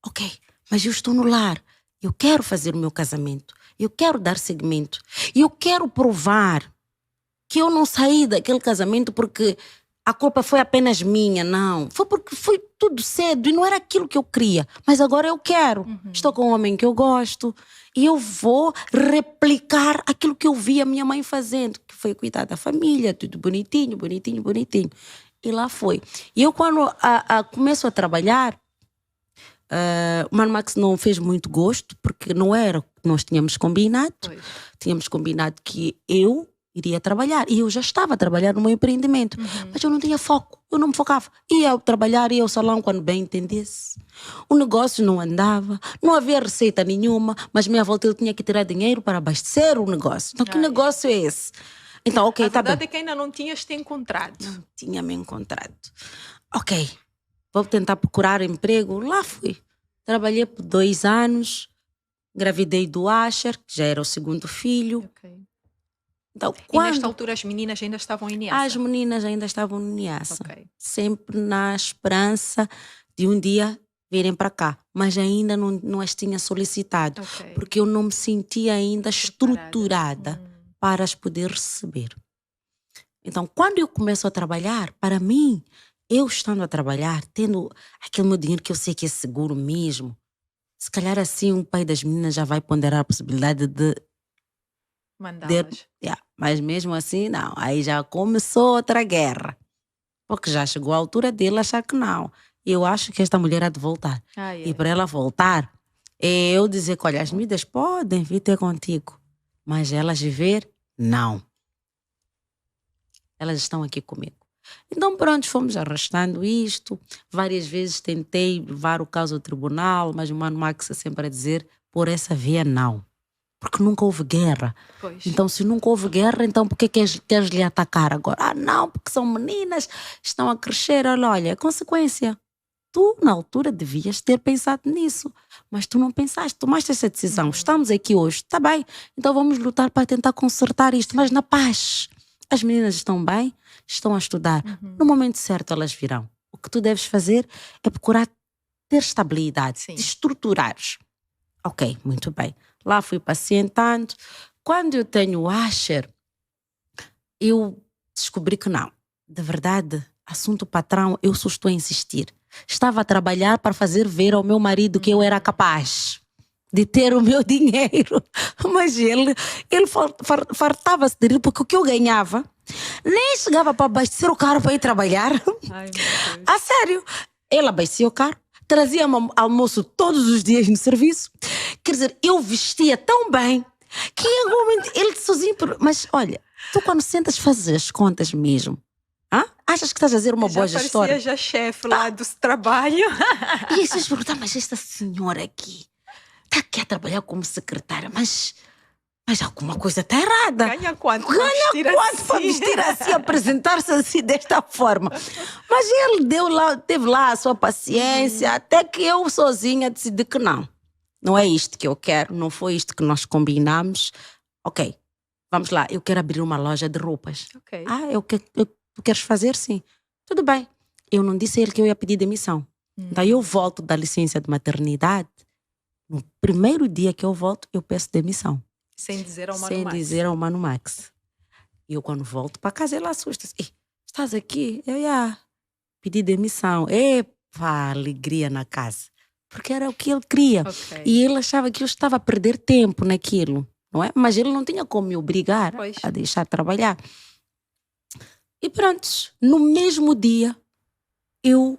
Ok, mas eu estou no lar. Eu quero fazer o meu casamento. Eu quero dar seguimento. E eu quero provar que eu não saí daquele casamento porque a culpa foi apenas minha, não. Foi porque foi tudo cedo e não era aquilo que eu queria. Mas agora eu quero. Estou com um homem que eu gosto e eu vou replicar aquilo que eu vi a minha mãe fazendo, que foi cuidar da família, tudo bonitinho, bonitinho, bonitinho. E lá foi. E eu quando começo a trabalhar, o Mano Max não fez muito gosto, porque não era o que nós tínhamos combinado. Tínhamos combinado que eu iria trabalhar. E eu já estava a trabalhar no meu empreendimento. Mas eu não tinha foco. Eu não me focava. Ia trabalhar, ia ao salão quando bem entendesse. O negócio não andava. Não havia receita nenhuma. Mas minha volta eu tinha que tirar dinheiro para abastecer o negócio. Então que negócio é esse? Então, ok, a tá bem. verdade é que ainda não tinhas te encontrado. Não tinha me encontrado. Ok, vou tentar procurar emprego. Lá fui. Trabalhei por 2 anos. Engravidei do Asher, que já era o segundo filho. Então, e nesta altura as meninas ainda estavam em Niassa? As meninas ainda estavam em Niassa. Sempre na esperança de um dia virem para cá. Mas ainda não as tinha solicitado. Porque eu não me sentia ainda estruturada para as poder receber. Então, quando eu começo a trabalhar, para mim, eu estando a trabalhar, tendo aquele meu dinheiro que eu sei que é seguro mesmo, se calhar assim um pai das meninas já vai ponderar a possibilidade de mandá-las. Mas mesmo assim, não. Aí já começou outra guerra. Porque já chegou a altura dele achar que não. Eu acho que esta mulher há de voltar. E para ela voltar, é eu dizer que, olha, as medidas podem vir ter contigo. Mas elas viver, não. Elas estão aqui comigo. Então pronto, fomos arrastando isto. Várias vezes tentei levar o caso ao tribunal, mas o Mano Max sempre a dizer, por essa via não. Porque nunca houve guerra. Então se nunca houve guerra, então por que queres lhe atacar agora? Não, porque são meninas, estão a crescer. Olha, consequência. Tu na altura devias ter pensado nisso. Mas tu não pensaste, tomaste essa decisão. Estamos aqui hoje, está bem. Então vamos lutar para tentar consertar isto, mas na paz. As meninas estão bem, estão a estudar. No momento certo elas virão. O que tu deves fazer é procurar ter estabilidade, estruturares. Ok, muito bem. Lá fui pacientando. Quando eu tenho o Asher, eu descobri que não. De verdade, assunto patrão, eu só estou a insistir. Estava a trabalhar para fazer ver ao meu marido que eu era capaz de ter o meu dinheiro. Mas ele fartava-se de rir, porque o que eu ganhava nem chegava para abastecer o carro para ir trabalhar. Ai, meu Deus. A sério. Ele abastecia o carro, trazia-me almoço todos os dias no serviço. Quer dizer, eu vestia tão bem que em algum momento ele sozinho... Mas olha, tu quando sentas fazer as contas mesmo, achas que estás a fazer uma boa gestora? Já parecia já chefe lá do trabalho. E aí vocês perguntam, mas esta senhora aqui está aqui a trabalhar como secretária, mas mas alguma coisa está errada. Ganha quanto? Ganha quanto para vestir assim, apresentar-se assim desta forma? Mas ele teve lá a sua paciência, até que eu sozinha decidi que não é isto que eu quero, não foi isto que nós combinamos. Ok, vamos lá, eu quero abrir uma loja de roupas. Ok. Tu queres fazer? Sim. Tudo bem. Eu não disse a ele que eu ia pedir demissão. Daí eu volto da licença de maternidade. No primeiro dia que eu volto, eu peço demissão. Sem dizer ao Mano Sem Max. dizer ao Mano Max. E eu quando volto para casa, ele assusta-se. Estás aqui? Eu ia pedir demissão. Epa, alegria na casa. Porque era o que ele queria. Ok. E ele achava que eu estava a perder tempo naquilo. Não é? Mas ele não tinha como me obrigar a deixar de trabalhar. E pronto, no mesmo dia eu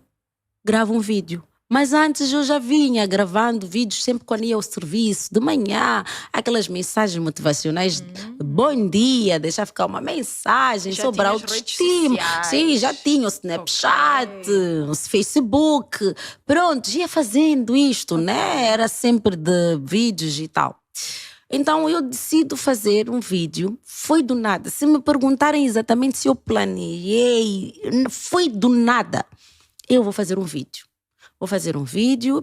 gravo um vídeo. Mas antes eu já vinha gravando vídeos sempre quando ia ao serviço, de manhã, aquelas mensagens motivacionais, bom dia, deixar ficar uma mensagem Já sobre a tinhas redes autoestima. sociais. Sim, já tinha o Snapchat, o Facebook, pronto, ia fazendo isto, né? Era sempre de vídeos e tal. Então eu decido fazer um vídeo, foi do nada. Se me perguntarem exatamente se eu planeei, foi do nada. Eu vou fazer um vídeo.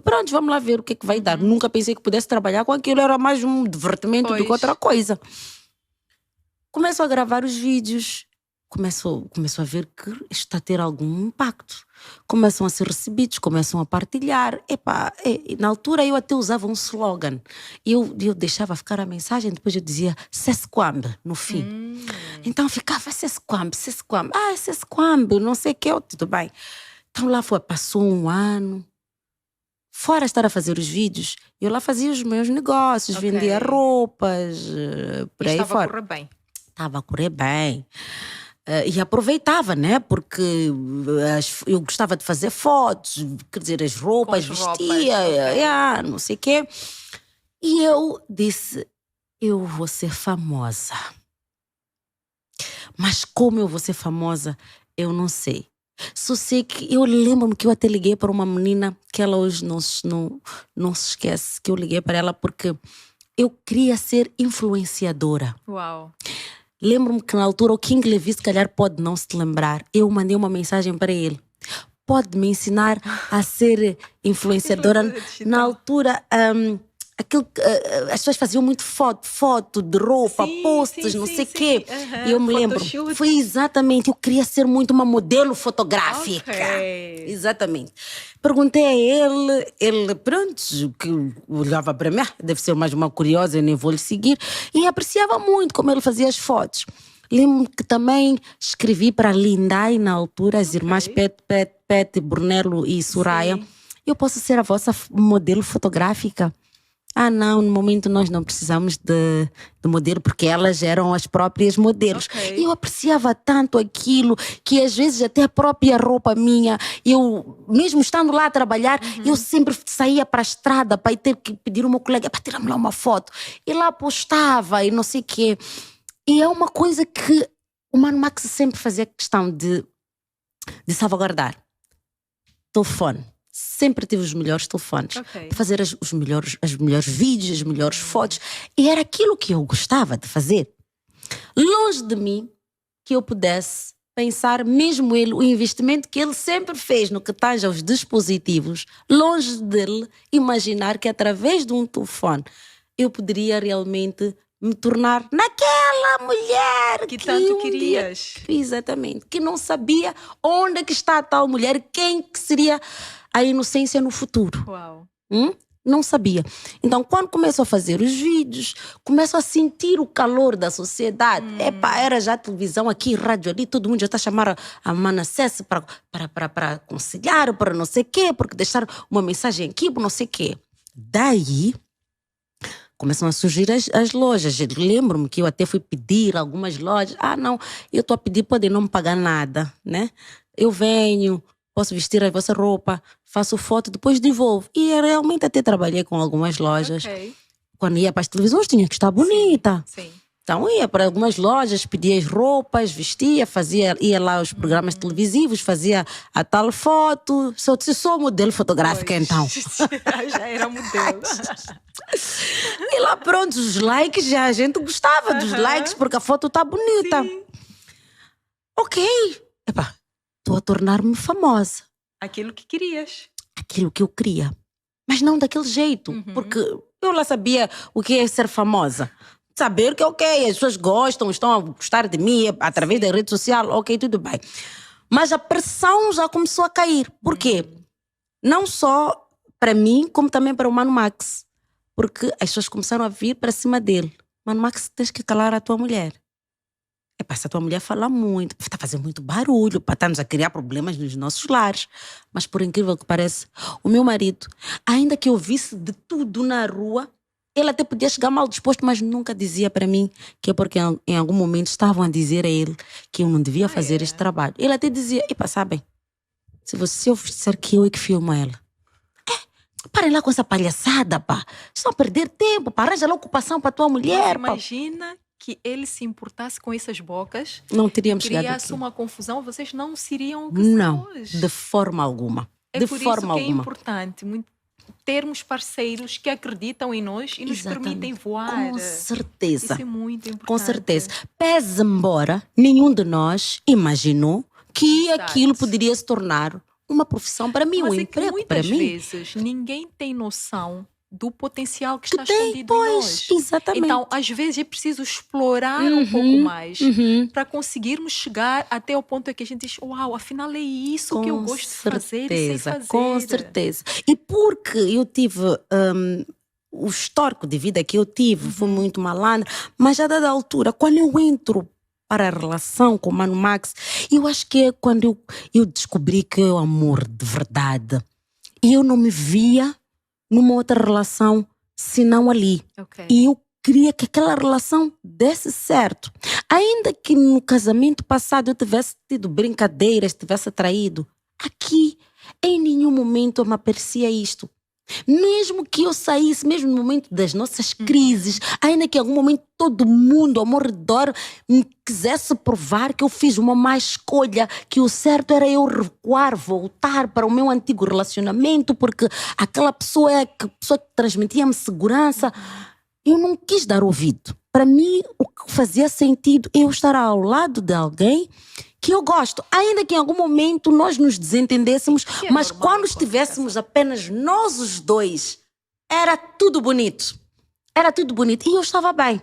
Pronto, vamos lá ver o que é que vai dar. Nunca pensei que pudesse trabalhar com aquilo, era mais um divertimento do que outra coisa. Começo a gravar os vídeos, começo a ver que isto está a ter algum impacto. Começam a ser recebidos, começam a partilhar. Na altura eu até usava um slogan. Eu deixava ficar a mensagem, depois eu dizia Sesquambe no fim. Então ficava Sesquambe. Sesquambe, não sei o que, tudo bem. Então lá passou um ano. Fora estar a fazer os vídeos, eu lá fazia os meus negócios, vendia roupas, por aí fora. Estava a correr bem. Estava a correr bem. E aproveitava, né? Porque eu gostava de fazer fotos, quer dizer, as roupas, vestia, não sei o quê. E eu disse, eu vou ser famosa. Mas como eu vou ser famosa, eu não sei. Só sei que eu lembro-me que eu até liguei para uma menina que ela hoje não se esquece que eu liguei para ela porque eu queria ser influenciadora. Uau! Lembro-me que na altura o King Levi se calhar pode não se lembrar. Eu mandei uma mensagem para ele. Pode me ensinar a ser influenciadora? Na altura... as pessoas faziam muito foto de roupa, posts, não sei o quê. E eu me lembro, foi exatamente, eu queria ser muito uma modelo fotográfica. Exatamente. Perguntei a ele, pronto, que olhava para mim, deve ser mais uma curiosa, eu nem vou lhe seguir. E apreciava muito como ele fazia as fotos. Lembro-me que também escrevi para a Lindai, na altura, as irmãs Pet, Brunello e Soraya. Eu posso ser a vossa modelo fotográfica? Não, no momento nós não precisamos de modelo, porque elas eram as próprias modelos. E eu apreciava tanto aquilo, que às vezes até a própria roupa minha, eu, mesmo estando lá a trabalhar, eu sempre saía para a estrada para ir ter que pedir ao meu colega para tirar-me lá uma foto. E lá postava e não sei o quê. E é uma coisa que o Mano Max sempre fazia questão de salvaguardar. Telefone. Sempre tive os melhores telefones. De fazer os melhores vídeos, as melhores fotos. E era aquilo que eu gostava de fazer. Longe de mim que eu pudesse pensar, mesmo ele, o investimento que ele sempre fez no que tange aos dispositivos, longe dele imaginar que através de um telefone eu poderia realmente me tornar naquela mulher que tanto querias. Exatamente. Que não sabia onde é que está a tal mulher, quem que seria a inocência no futuro. Uau. Não sabia. Então, quando começo a fazer os vídeos, começo a sentir o calor da sociedade. Era já televisão aqui, rádio ali, todo mundo já está a chamar a Manassés para aconselhar, para não sei o quê, porque deixar uma mensagem aqui, não sei o quê. Daí começam a surgir as lojas. Eu lembro-me que eu até fui pedir algumas lojas. Não, eu estou a pedir, podem não me pagar nada, né? Eu venho, posso vestir a vossa roupa, faço foto, depois devolvo. E eu realmente até trabalhei com algumas lojas. Quando ia para as televisões tinha que estar bonita. Sim. Então ia para algumas lojas, pedia as roupas, vestia, ia lá aos programas televisivos, fazia a tal foto. Sou modelo fotográfica então. Já era modelo. E lá, pronto, os likes, já a gente gostava dos likes, porque a foto tá bonita. Sim. Ok. Epá, estou a tornar-me famosa. Aquilo que querias. Aquilo que eu queria. Mas não daquele jeito. Porque eu lá sabia o que é ser famosa. Saber que, ok, as pessoas gostam, estão a gostar de mim através da rede social, ok, tudo bem. Mas a pressão já começou a cair. Por quê? Não só para mim, como também para o Mano Max. Porque as pessoas começaram a vir para cima dele. Mano Max, tens que calar a tua mulher. Epá, se a tua mulher fala muito, está fazendo muito barulho, está-nos a criar problemas nos nossos lares. Mas por incrível que pareça, o meu marido, ainda que eu visse de tudo na rua, ele até podia chegar mal disposto, mas nunca dizia para mim que é porque em algum momento estavam a dizer a ele que eu não devia fazer este trabalho. Ele até dizia, epá, sabem, se eu disser que eu é que filmo ela, parem lá com essa palhaçada, pá. Estão a perder tempo, pá. Arranja lá ocupação para a tua mulher, pá. Imagina que ele se importasse com essas bocas, Não teríamos chegado criasse aqui. uma confusão, vocês não seriam o que são Não, hoje. de forma alguma. É De por forma isso que é alguma. importante termos parceiros que acreditam em nós e nos permitem voar. Com certeza. Isso é muito importante. Com certeza. Pese embora nenhum de nós imaginou que Exato. aquilo poderia se tornar uma profissão para mim, Mas um é que emprego para muitas mim. vezes ninguém tem noção do potencial que está Tem, escondido em nós. pois, exatamente. Então, às vezes é preciso explorar um pouco mais para conseguirmos chegar até o ponto em que a gente diz, uau, afinal é isso que eu gosto de fazer e sei fazer. Com certeza. E porque eu tive o histórico de vida que eu tive, fui muito malandra, mas a dada altura, quando eu entro para a relação com o Mano Max, eu acho que é quando eu descobri que é o amor de verdade. E eu não me via numa outra relação senão ali. Okay. E eu queria que aquela relação desse certo. Ainda que no casamento passado eu tivesse tido brincadeiras, tivesse traído, aqui em nenhum momento eu me aprecia isto. Mesmo que eu saísse, mesmo no momento das nossas crises, ainda que em algum momento todo mundo ao meu redor me quisesse provar que eu fiz uma má escolha, que o certo era eu recuar, voltar para o meu antigo relacionamento, porque aquela pessoa é a pessoa que transmitia-me segurança, eu não quis dar ouvido. Para mim, o que fazia sentido é eu estar ao lado de alguém que eu gosto, ainda que em algum momento nós nos desentendêssemos, mas quando estivéssemos apenas nós os dois, era tudo bonito. Era tudo bonito. E eu estava bem.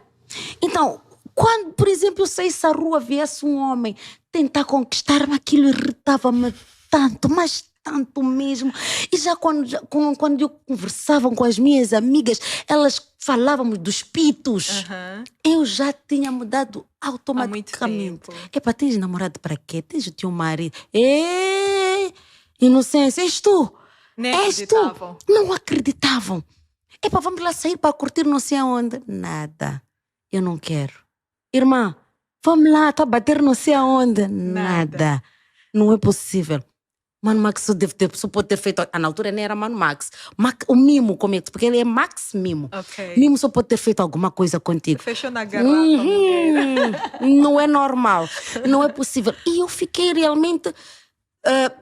Então, quando, por exemplo, eu saísse à rua, viesse um homem tentar conquistar-me, aquilo irritava-me tanto, mas tanto mesmo. E já quando eu conversava com as minhas amigas, elas falávamos dos pitos. Eu já tinha mudado automaticamente. Epá, tens namorado para quê? Tens o teu marido? Inocência, és tu? Nem és acreditavam. Tu? Não acreditavam. Epá, vamos lá sair para curtir não sei aonde. Nada. Eu não quero. Irmã, vamos lá, tá a bater não sei aonde. Nada. Não é possível. Mano Max só pode ter feito. Na altura nem era Mano Max. O Mimo, como é que? Porque ele é Max Mimo. Okay. Mimo só pode ter feito alguma coisa contigo. Fechou na garrafa. Não é normal. Não é possível. E eu fiquei realmente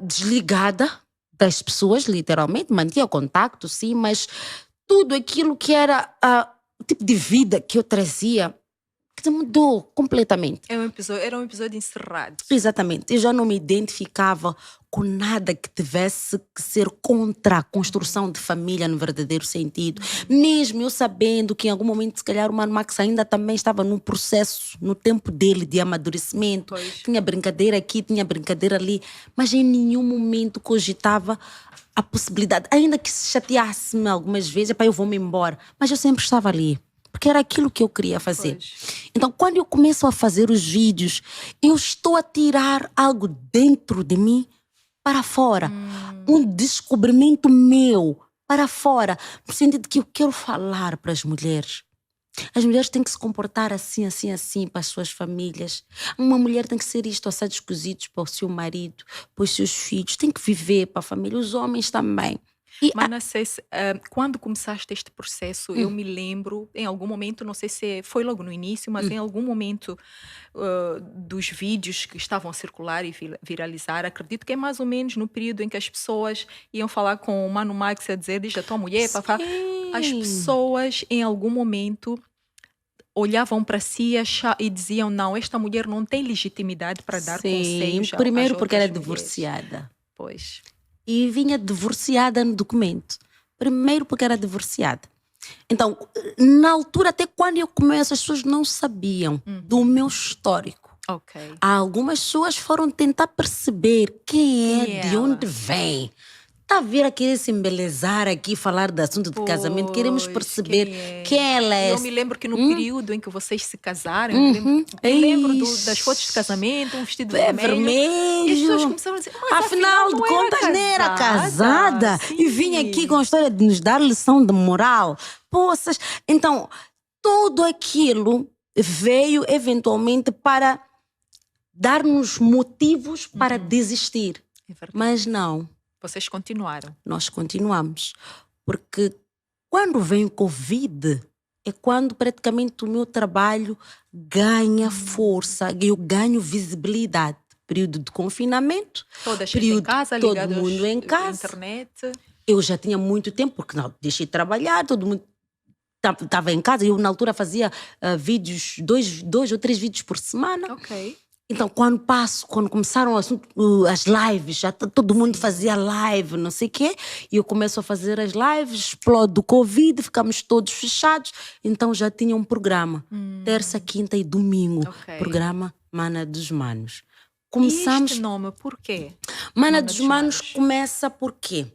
desligada das pessoas, literalmente. Mantinha contacto, sim, mas tudo aquilo que era o tipo de vida que eu trazia que mudou completamente. Era um episódio encerrado. Exatamente. Eu já não me identificava com nada que tivesse que ser contra a construção de família no verdadeiro sentido. Mesmo eu sabendo que em algum momento, se calhar, o Mano Max ainda também estava num processo, no tempo dele, de amadurecimento. Pois. Tinha brincadeira aqui, tinha brincadeira ali, mas em nenhum momento cogitava a possibilidade, ainda que se chateasse-me algumas vezes, eu vou-me embora. Mas eu sempre estava ali. Porque era aquilo que eu queria fazer. Pois. Então, quando eu começo a fazer os vídeos, eu estou a tirar algo dentro de mim para fora. Um descobrimento meu para fora. No sentido que eu quero falar para as mulheres. As mulheres têm que se comportar assim, assim, assim para as suas famílias. Uma mulher tem que ser isto, assados cozidos para o seu marido, para os seus filhos. Tem que viver para a família. Os homens também. Mas não sei se, quando começaste este processo, eu me lembro, em algum momento, não sei se foi logo no início, mas em algum momento dos vídeos que estavam a circular e viralizar, acredito que é mais ou menos no período em que as pessoas iam falar com o Mano Max a dizer, diz a tua mulher, papá. As pessoas, em algum momento, olhavam para si e diziam, não, esta mulher não tem legitimidade para dar conselhos primeiro às porque era outras mulheres. divorciada. Pois. E vinha divorciada no documento. Primeiro porque era divorciada. Então, na altura, até quando eu começo, as pessoas não sabiam do meu histórico. Ok. Algumas pessoas foram tentar perceber quem é, de onde vem. Está a vir a querer se embelezar aqui, falar do assunto de casamento. Queremos perceber quem ela é. Eu me lembro que no período em que vocês se casaram, eu lembro das fotos de casamento, um vestido vermelho. E as pessoas começaram a dizer, mas afinal de contas, nem era casada. Sim. E vinha aqui com a história de nos dar lição de moral. Poças. Então, tudo aquilo veio eventualmente para dar-nos motivos para desistir. É verdade. Mas não. Vocês continuaram. Nós continuamos. Porque quando vem o Covid, é quando praticamente o meu trabalho ganha força, eu ganho visibilidade. Período de confinamento. Toda a gente em casa, ligados todo mundo em casa. Internet. Eu já tinha muito tempo, porque não deixei de trabalhar, todo mundo estava em casa. Eu, na altura, fazia vídeos, dois ou três vídeos por semana. Ok. Então, quando começaram as lives, já todo mundo fazia live, não sei o quê, e eu começo a fazer as lives, explode o Covid, ficamos todos fechados, então já tinha um programa, terça, quinta e domingo, programa Mana dos Manos. Começamos... E este nome, por quê? Mana dos Manos começa por quê?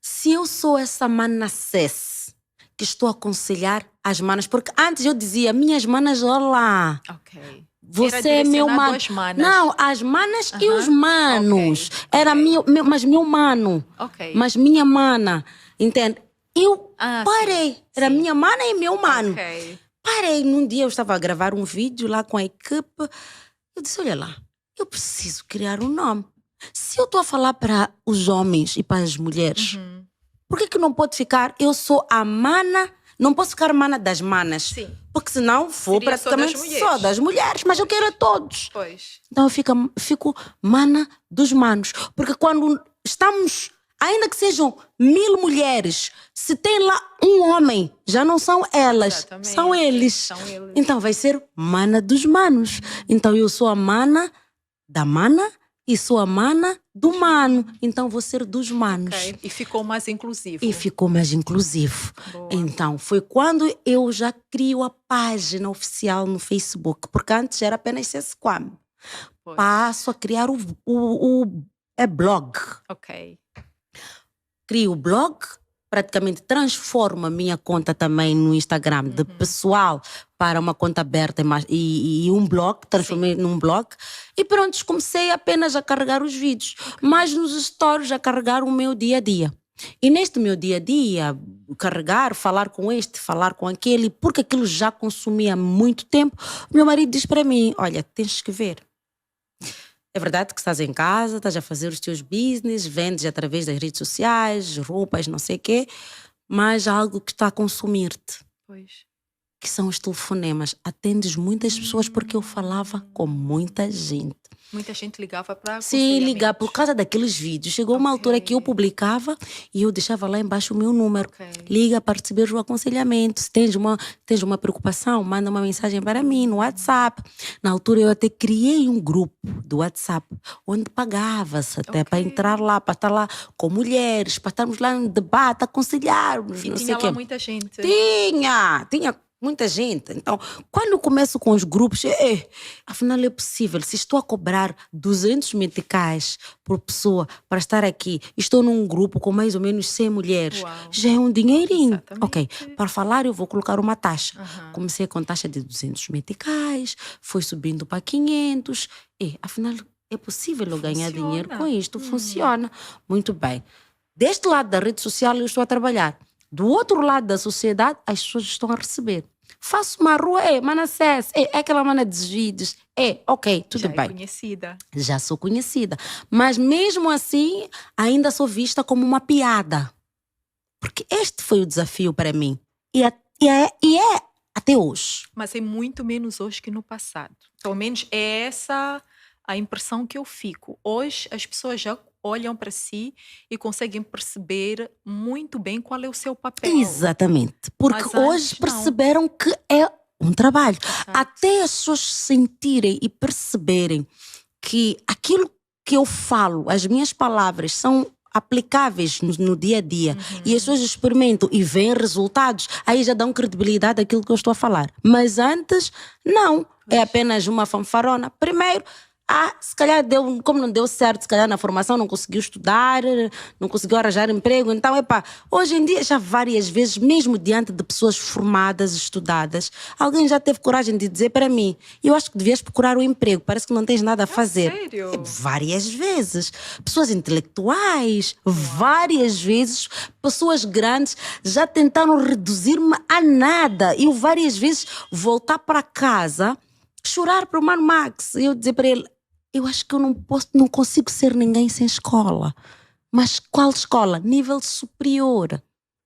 Se eu sou essa Manassés que estou a aconselhar as manas, porque antes eu dizia, minhas manas, olá. Ok. Você é meu mano. Não, as manas e os manos. Okay. Era mas meu mano. Okay. Mas minha mana. Entende? Eu parei. Sim. Era minha mana e meu mano. Okay. Parei. Num dia eu estava a gravar um vídeo lá com a equipe. Eu disse, olha lá, eu preciso criar um nome. Se eu estou a falar para os homens e para as mulheres, por que não pode ficar, eu sou a mana... Não posso ficar mana das manas. Sim. Porque senão vou praticamente só das mulheres. Mas eu quero a todos. Pois. Então eu fico mana dos manos. Porque quando estamos, ainda que sejam 1000 mulheres, se tem lá um homem, já não são elas, são eles. Então vai ser mana dos manos. Então eu sou a mana da mana e sou a mana do mano. Então vou ser dos manos. Okay. E ficou mais inclusivo. Boa. Então foi quando eu já crio a página oficial no Facebook. Porque antes era apenas Sesquam. Passo a criar o blog. Ok. Crio o blog. Praticamente transformo a minha conta também no Instagram de pessoal para uma conta aberta e um blog, transformei num blog. E pronto, comecei apenas a carregar os vídeos. Mas nos stories a carregar o meu dia a dia. E neste meu dia a dia, carregar, falar com este, falar com aquele, porque aquilo já consumia muito tempo, meu marido diz para mim, olha, tens que ver. É verdade que estás em casa, estás a fazer os teus business, vendes através das redes sociais, roupas, não sei o quê, mas há algo que está a consumir-te. Pois. Que são os telefonemas. Atendes muitas pessoas porque eu falava com muita gente. Muita gente ligava para Sim, ligar por causa daqueles vídeos. Chegou uma altura que eu publicava e eu deixava lá embaixo o meu número. Liga para receber o aconselhamento. Se tens uma preocupação, manda uma mensagem para mim no WhatsApp. Na altura eu até criei um grupo do WhatsApp onde pagava-se até para entrar lá, para estar lá com mulheres, para estarmos lá no debate, aconselharmos. E não tinha sei lá muita gente. Tinha muita gente. Então, quando eu começo com os grupos, afinal é possível. Se estou a cobrar 200 meticais por pessoa para estar aqui, estou num grupo com mais ou menos 100 mulheres, já é um dinheirinho. Exatamente. Ok, para falar eu vou colocar uma taxa. Comecei com taxa de 200 meticais, foi subindo para 500. Afinal, é possível eu ganhar dinheiro com isto. Funciona. Muito bem. Deste lado da rede social eu estou a trabalhar. Do outro lado da sociedade, as pessoas estão a receber. Faço uma rua, Manassés, é aquela mana dos vídeos. Ok, tudo bem. Já conhecida. Já sou conhecida. Mas mesmo assim, ainda sou vista como uma piada. Porque este foi o desafio para mim. E é até hoje. Mas é muito menos hoje que no passado. Pelo menos é essa a impressão que eu fico. Hoje as pessoas já olham para si e conseguem perceber muito bem qual é o seu papel. Exatamente. Porque Mas hoje antes, não. perceberam que é um trabalho. Exato. Até as pessoas sentirem e perceberem que aquilo que eu falo, as minhas palavras são aplicáveis no dia a dia e as pessoas experimentam e veem resultados, aí já dão credibilidade àquilo que eu estou a falar. Mas antes, não. É apenas uma fanfarona. Primeiro, se calhar como não deu certo, se calhar na formação não conseguiu estudar, não conseguiu arranjar emprego. Então, hoje em dia já várias vezes, mesmo diante de pessoas formadas, estudadas, alguém já teve coragem de dizer para mim: eu acho que devias procurar um emprego, parece que não tens nada a fazer. Sério? Várias vezes. Pessoas intelectuais, várias vezes. Pessoas grandes já tentaram reduzir-me a nada. E eu várias vezes voltar para casa, chorar para o Mano Max. E eu dizer para ele: eu acho que eu não consigo ser ninguém sem escola. Mas qual escola? Nível superior.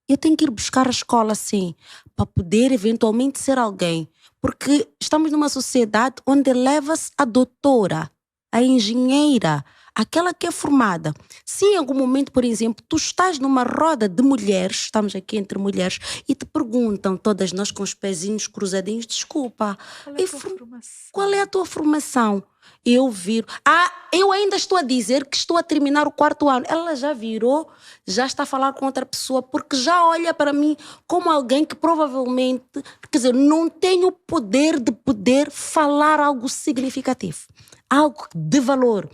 Eu tenho que ir buscar a escola, sim, para poder eventualmente ser alguém. Porque estamos numa sociedade onde leva-se a doutora, a engenheira, aquela que é formada. Se em algum momento, por exemplo, tu estás numa roda de mulheres, estamos aqui entre mulheres, e te perguntam, todas nós com os pezinhos cruzadinhos: desculpa, Qual é a tua formação? qual é a tua formação? Eu viro. Eu ainda estou a dizer que estou a terminar o 4º ano. Ela já virou, já está a falar com outra pessoa, porque já olha para mim como alguém que provavelmente, quer dizer, não tem o poder de poder falar algo significativo, algo de valor,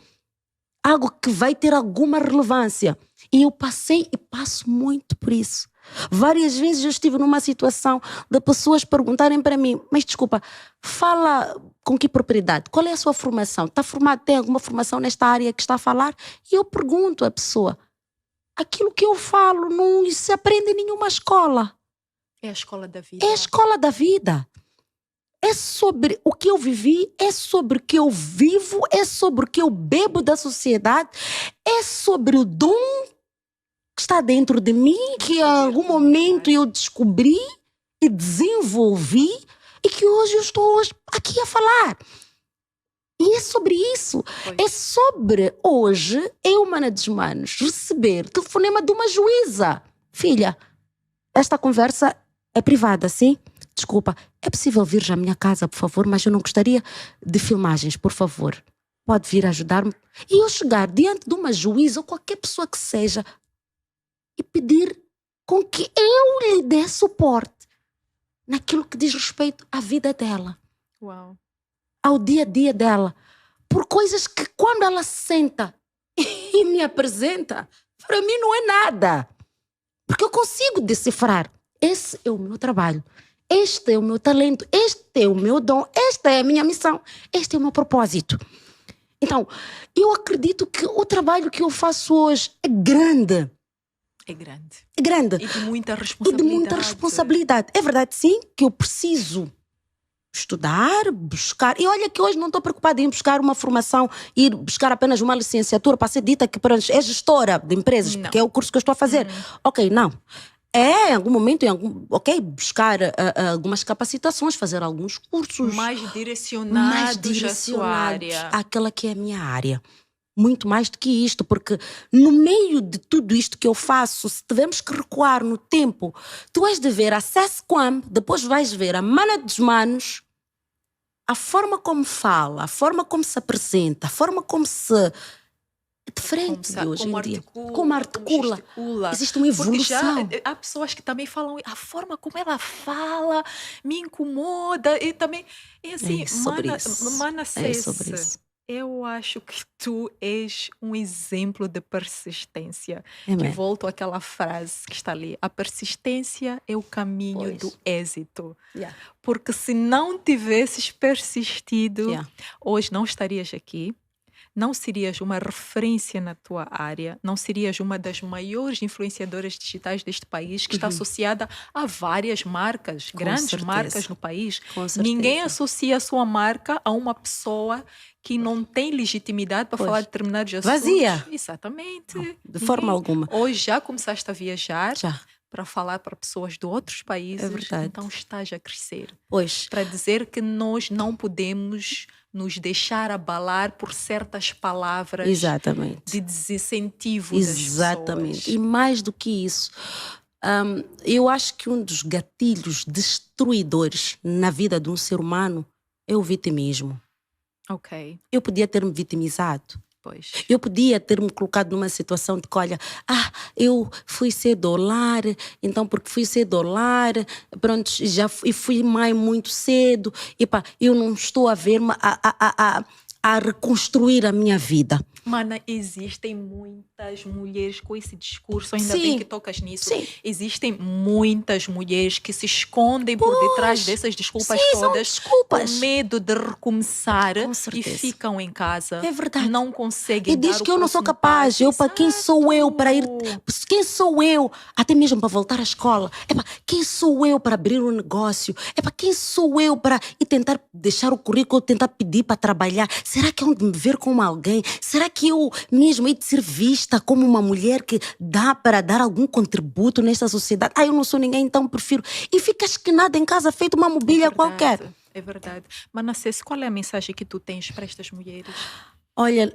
algo que vai ter alguma relevância. E eu passei e passo muito por isso. Várias vezes eu estive numa situação de pessoas perguntarem para mim: mas desculpa, fala com que propriedade? Qual é a sua formação? Está formado? Tem alguma formação nesta área que está a falar? E eu pergunto à pessoa: aquilo que eu falo não se aprende em nenhuma escola. É a escola da vida. É a escola da vida. É sobre o que eu vivi, é sobre o que eu vivo, é sobre o que eu bebo da sociedade, é sobre o dom que está dentro de mim, que em algum momento eu descobri e desenvolvi e que hoje eu estou aqui a falar. E é sobre isso. Pois. É sobre hoje, eu, Mana dos Manos, receber telefonema de uma juíza: filha, esta conversa é privada, sim? Desculpa, é possível vir à minha casa, por favor, mas eu não gostaria de filmagens, por favor. Pode vir ajudar-me? E eu chegar diante de uma juíza ou qualquer pessoa que seja e pedir com que eu lhe dê suporte naquilo que diz respeito à vida dela. Uau. Ao dia a dia dela. Por coisas que quando ela senta e me apresenta, para mim não é nada. Porque eu consigo decifrar. Esse é o meu trabalho. Este é o meu talento. Este é o meu dom. Esta é a minha missão. Este é o meu propósito. Então, eu acredito que o trabalho que eu faço hoje é grande. É grande. É grande. E de muita E responsabilidade. de muita responsabilidade. É verdade, sim, que eu preciso estudar, buscar. E olha que hoje não estou preocupada em buscar uma formação, ir buscar apenas uma licenciatura para ser dita que é gestora de empresas, Não. porque é o curso que eu estou a fazer. Ok, não. Em algum momento, buscar algumas capacitações, fazer alguns cursos mais direcionados à sua área. àquela que é a minha área. Muito mais do que isto, porque no meio de tudo isto que eu faço, se tivermos que recuar no tempo, tu vais de ver a Sesquam, depois vais ver a Mana dos Manos, a forma como fala, a forma como se apresenta, a forma como se... É diferente de hoje em dia. Como articula. Existe uma evolução. Porque já há pessoas que também falam, a forma como ela fala me incomoda. E também, é assim, Mana Cesse, eu acho que tu és um exemplo de persistência. Que volto àquela frase que está ali: a persistência é o caminho do êxito. Porque se não tivesses persistido, hoje não estarias aqui. Não serias uma referência na tua área, não serias uma das maiores influenciadoras digitais deste país, que está associada a várias marcas, grandes marcas no país. Ninguém associa a sua marca a uma pessoa que não tem legitimidade para falar de determinados assuntos. Vazia. Exatamente. Não, de forma alguma. Hoje já começaste a viajar. Já. para falar para pessoas de outros países, É verdade. então estás a crescer. Pois. Para dizer que nós não podemos nos deixar abalar por certas palavras Exatamente. de desincentivo Exatamente. das pessoas. E mais do que isso, eu acho que um dos gatilhos destruidores na vida de um ser humano é o vitimismo. Ok, Eu podia ter-me vitimizado. pois. Eu podia ter-me colocado numa situação de que, olha, eu fui cedo ao lar, então porque fui cedo ao lar, pronto, e fui mãe muito cedo, e pá, eu não estou a ver-me a reconstruir a minha vida. Mana, existem muitas mulheres com esse discurso, ainda Sim, bem que tocas nisso. sim. Existem muitas mulheres que se escondem por detrás dessas desculpas sim, são todas, desculpas. com medo de recomeçar Com e certeza. ficam em casa. É verdade. Não conseguem E diz dar o que eu não sou próximo capaz. passo. Para quem sou eu para ir? Exato. Quem sou eu? Até mesmo para voltar à escola. Quem sou eu para abrir um negócio? Quem sou eu para ir tentar deixar o currículo, tentar pedir para trabalhar? Será que é onde me ver como alguém? Será que eu mesmo hei de ser vista como uma mulher que dá para dar algum contributo nesta sociedade? Eu não sou ninguém, então prefiro. E fica esquinada em casa, feito uma mobília qualquer. É verdade. Manassés, qual é a mensagem que tu tens para estas mulheres? Olha,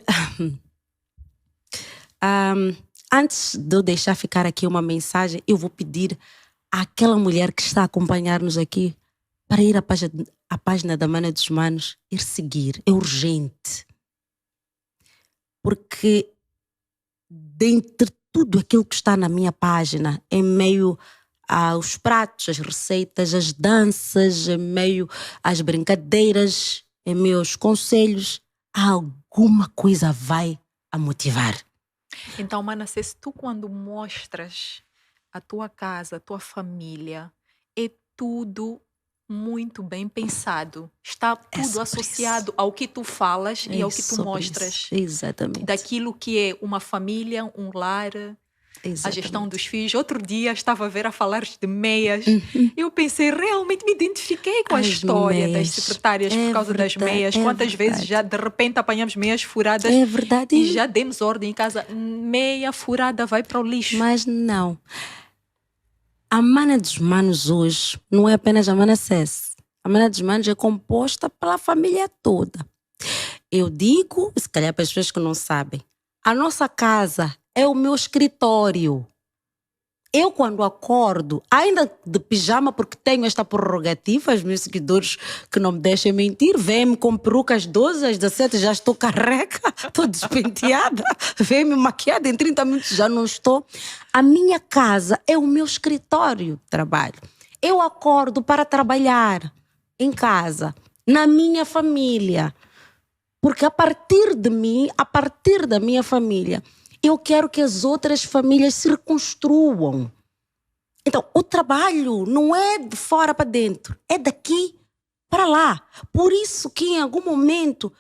antes de eu deixar ficar aqui uma mensagem, eu vou pedir àquela mulher que está a acompanhar-nos aqui para ir à página da Mana dos Manos, ir seguir. É urgente. Porque dentre tudo aquilo que está na minha página, em meio aos pratos, as receitas, as danças, em meio às brincadeiras, em meio aos conselhos, alguma coisa vai a motivar. Então, Manassés, tu quando mostras a tua casa, a tua família, é tudo muito bem pensado. Está tudo associado ao que tu falas e ao que tu mostras. Exatamente. Daquilo que é uma família, um lar, a gestão dos filhos. Outro dia estava a falar de meias. Eu pensei, realmente me identifiquei com a história das secretárias por causa das meias. Quantas vezes já de repente apanhamos meias furadas. É verdade. E já demos ordem em casa, meia furada vai para o lixo. Mas não. A Mana dos Manos hoje não é apenas a Manassés. A Mana dos Manos é composta pela família toda. Eu digo, se calhar para as pessoas que não sabem, a nossa casa é o meu escritório. Eu quando acordo, ainda de pijama, porque tenho esta prerrogativa, os meus seguidores que não me deixem mentir, vêm-me com peruca às 12, às 17, já estou careca, estou despenteada, vêm-me maquiada, em 30 minutos já não estou. A minha casa é o meu escritório de trabalho. Eu acordo para trabalhar em casa, na minha família, porque a partir de mim, a partir da minha família, eu quero que as outras famílias se reconstruam. Então, o trabalho não é de fora para dentro, é daqui para lá. Por isso que em algum momento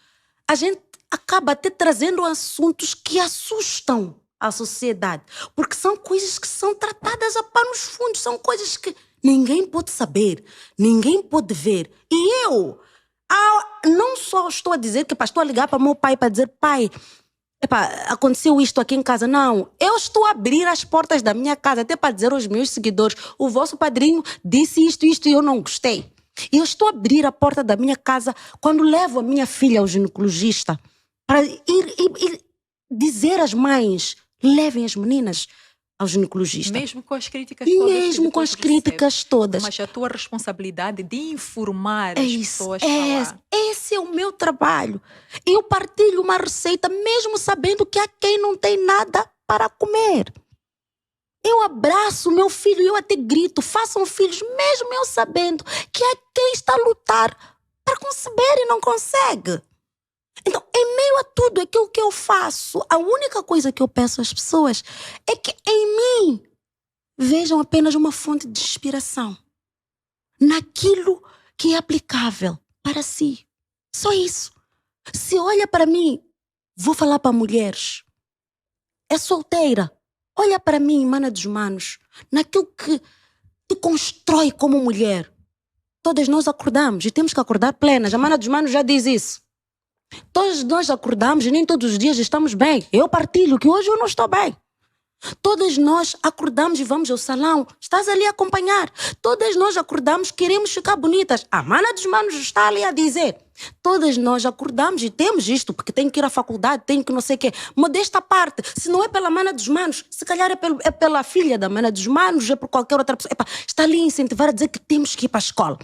a gente acaba até trazendo assuntos que assustam a sociedade. Porque são coisas que são tratadas a panos fundos, são coisas que ninguém pode saber, ninguém pode ver. E eu não só estou a dizer que estou a ligar para o meu pai para dizer, pai, aconteceu isto aqui em casa. Não, eu estou a abrir as portas da minha casa até para dizer aos meus seguidores, o vosso padrinho disse isto e eu não gostei. E eu estou a abrir a porta da minha casa quando levo a minha filha ao ginecologista para ir dizer às mães, levem as meninas ao ginecologista. Mesmo com as críticas todas. Mesmo com as críticas todas. Mas a tua responsabilidade de informar as pessoas para lá. Esse é o meu trabalho. Eu partilho uma receita mesmo sabendo que há quem não tem nada para comer. Eu abraço meu filho e eu até grito, façam filhos mesmo eu sabendo que há quem está a lutar para conceber e não consegue. Então, em meio a tudo aquilo que eu faço, a única coisa que eu peço às pessoas é que em mim vejam apenas uma fonte de inspiração. Naquilo que é aplicável para si. Só isso. Se olha para mim, vou falar para mulheres. É solteira. Olha para mim, Mana dos Manos, naquilo que te constrói como mulher. Todas nós acordamos e temos que acordar plenas. A Mana dos Manos já diz isso. Todos nós acordamos e nem todos os dias estamos bem. Eu partilho que hoje eu não estou bem. Todas nós acordamos e vamos ao salão. Estás ali a acompanhar. Todas nós acordamos, queremos ficar bonitas. A mana dos manos está ali a dizer. Todas nós acordamos e temos isto, porque tenho que ir à faculdade, tenho que não sei o quê. Modesta parte, se não é pela mana dos manos, se calhar é pela filha da mana dos manos, é por qualquer outra pessoa. Epá, está ali a incentivar a dizer que temos que ir para a escola.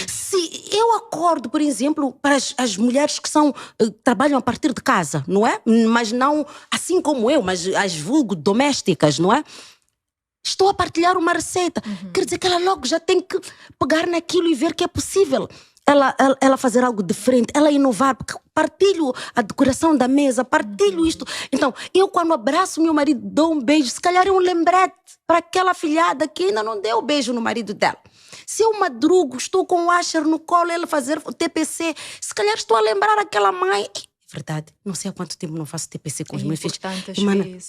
Se eu acordo, por exemplo, para as mulheres que trabalham a partir de casa, não é? Mas não assim como eu, mas as vulgo domésticas, não é? Estou a partilhar uma receita. Quer dizer que ela logo já tem que pegar naquilo e ver que é possível ela fazer algo diferente, ela inovar, porque partilho a decoração da mesa, partilho isto. Então, eu quando abraço meu marido, dou um beijo, se calhar é um lembrete para aquela filhada que ainda não deu o beijo no marido dela. Se eu madrugo, estou com o Asher no colo, ele fazer o TPC, se calhar estou a lembrar aquela mãe. É verdade, não sei há quanto tempo não faço TPC com os meus filhos.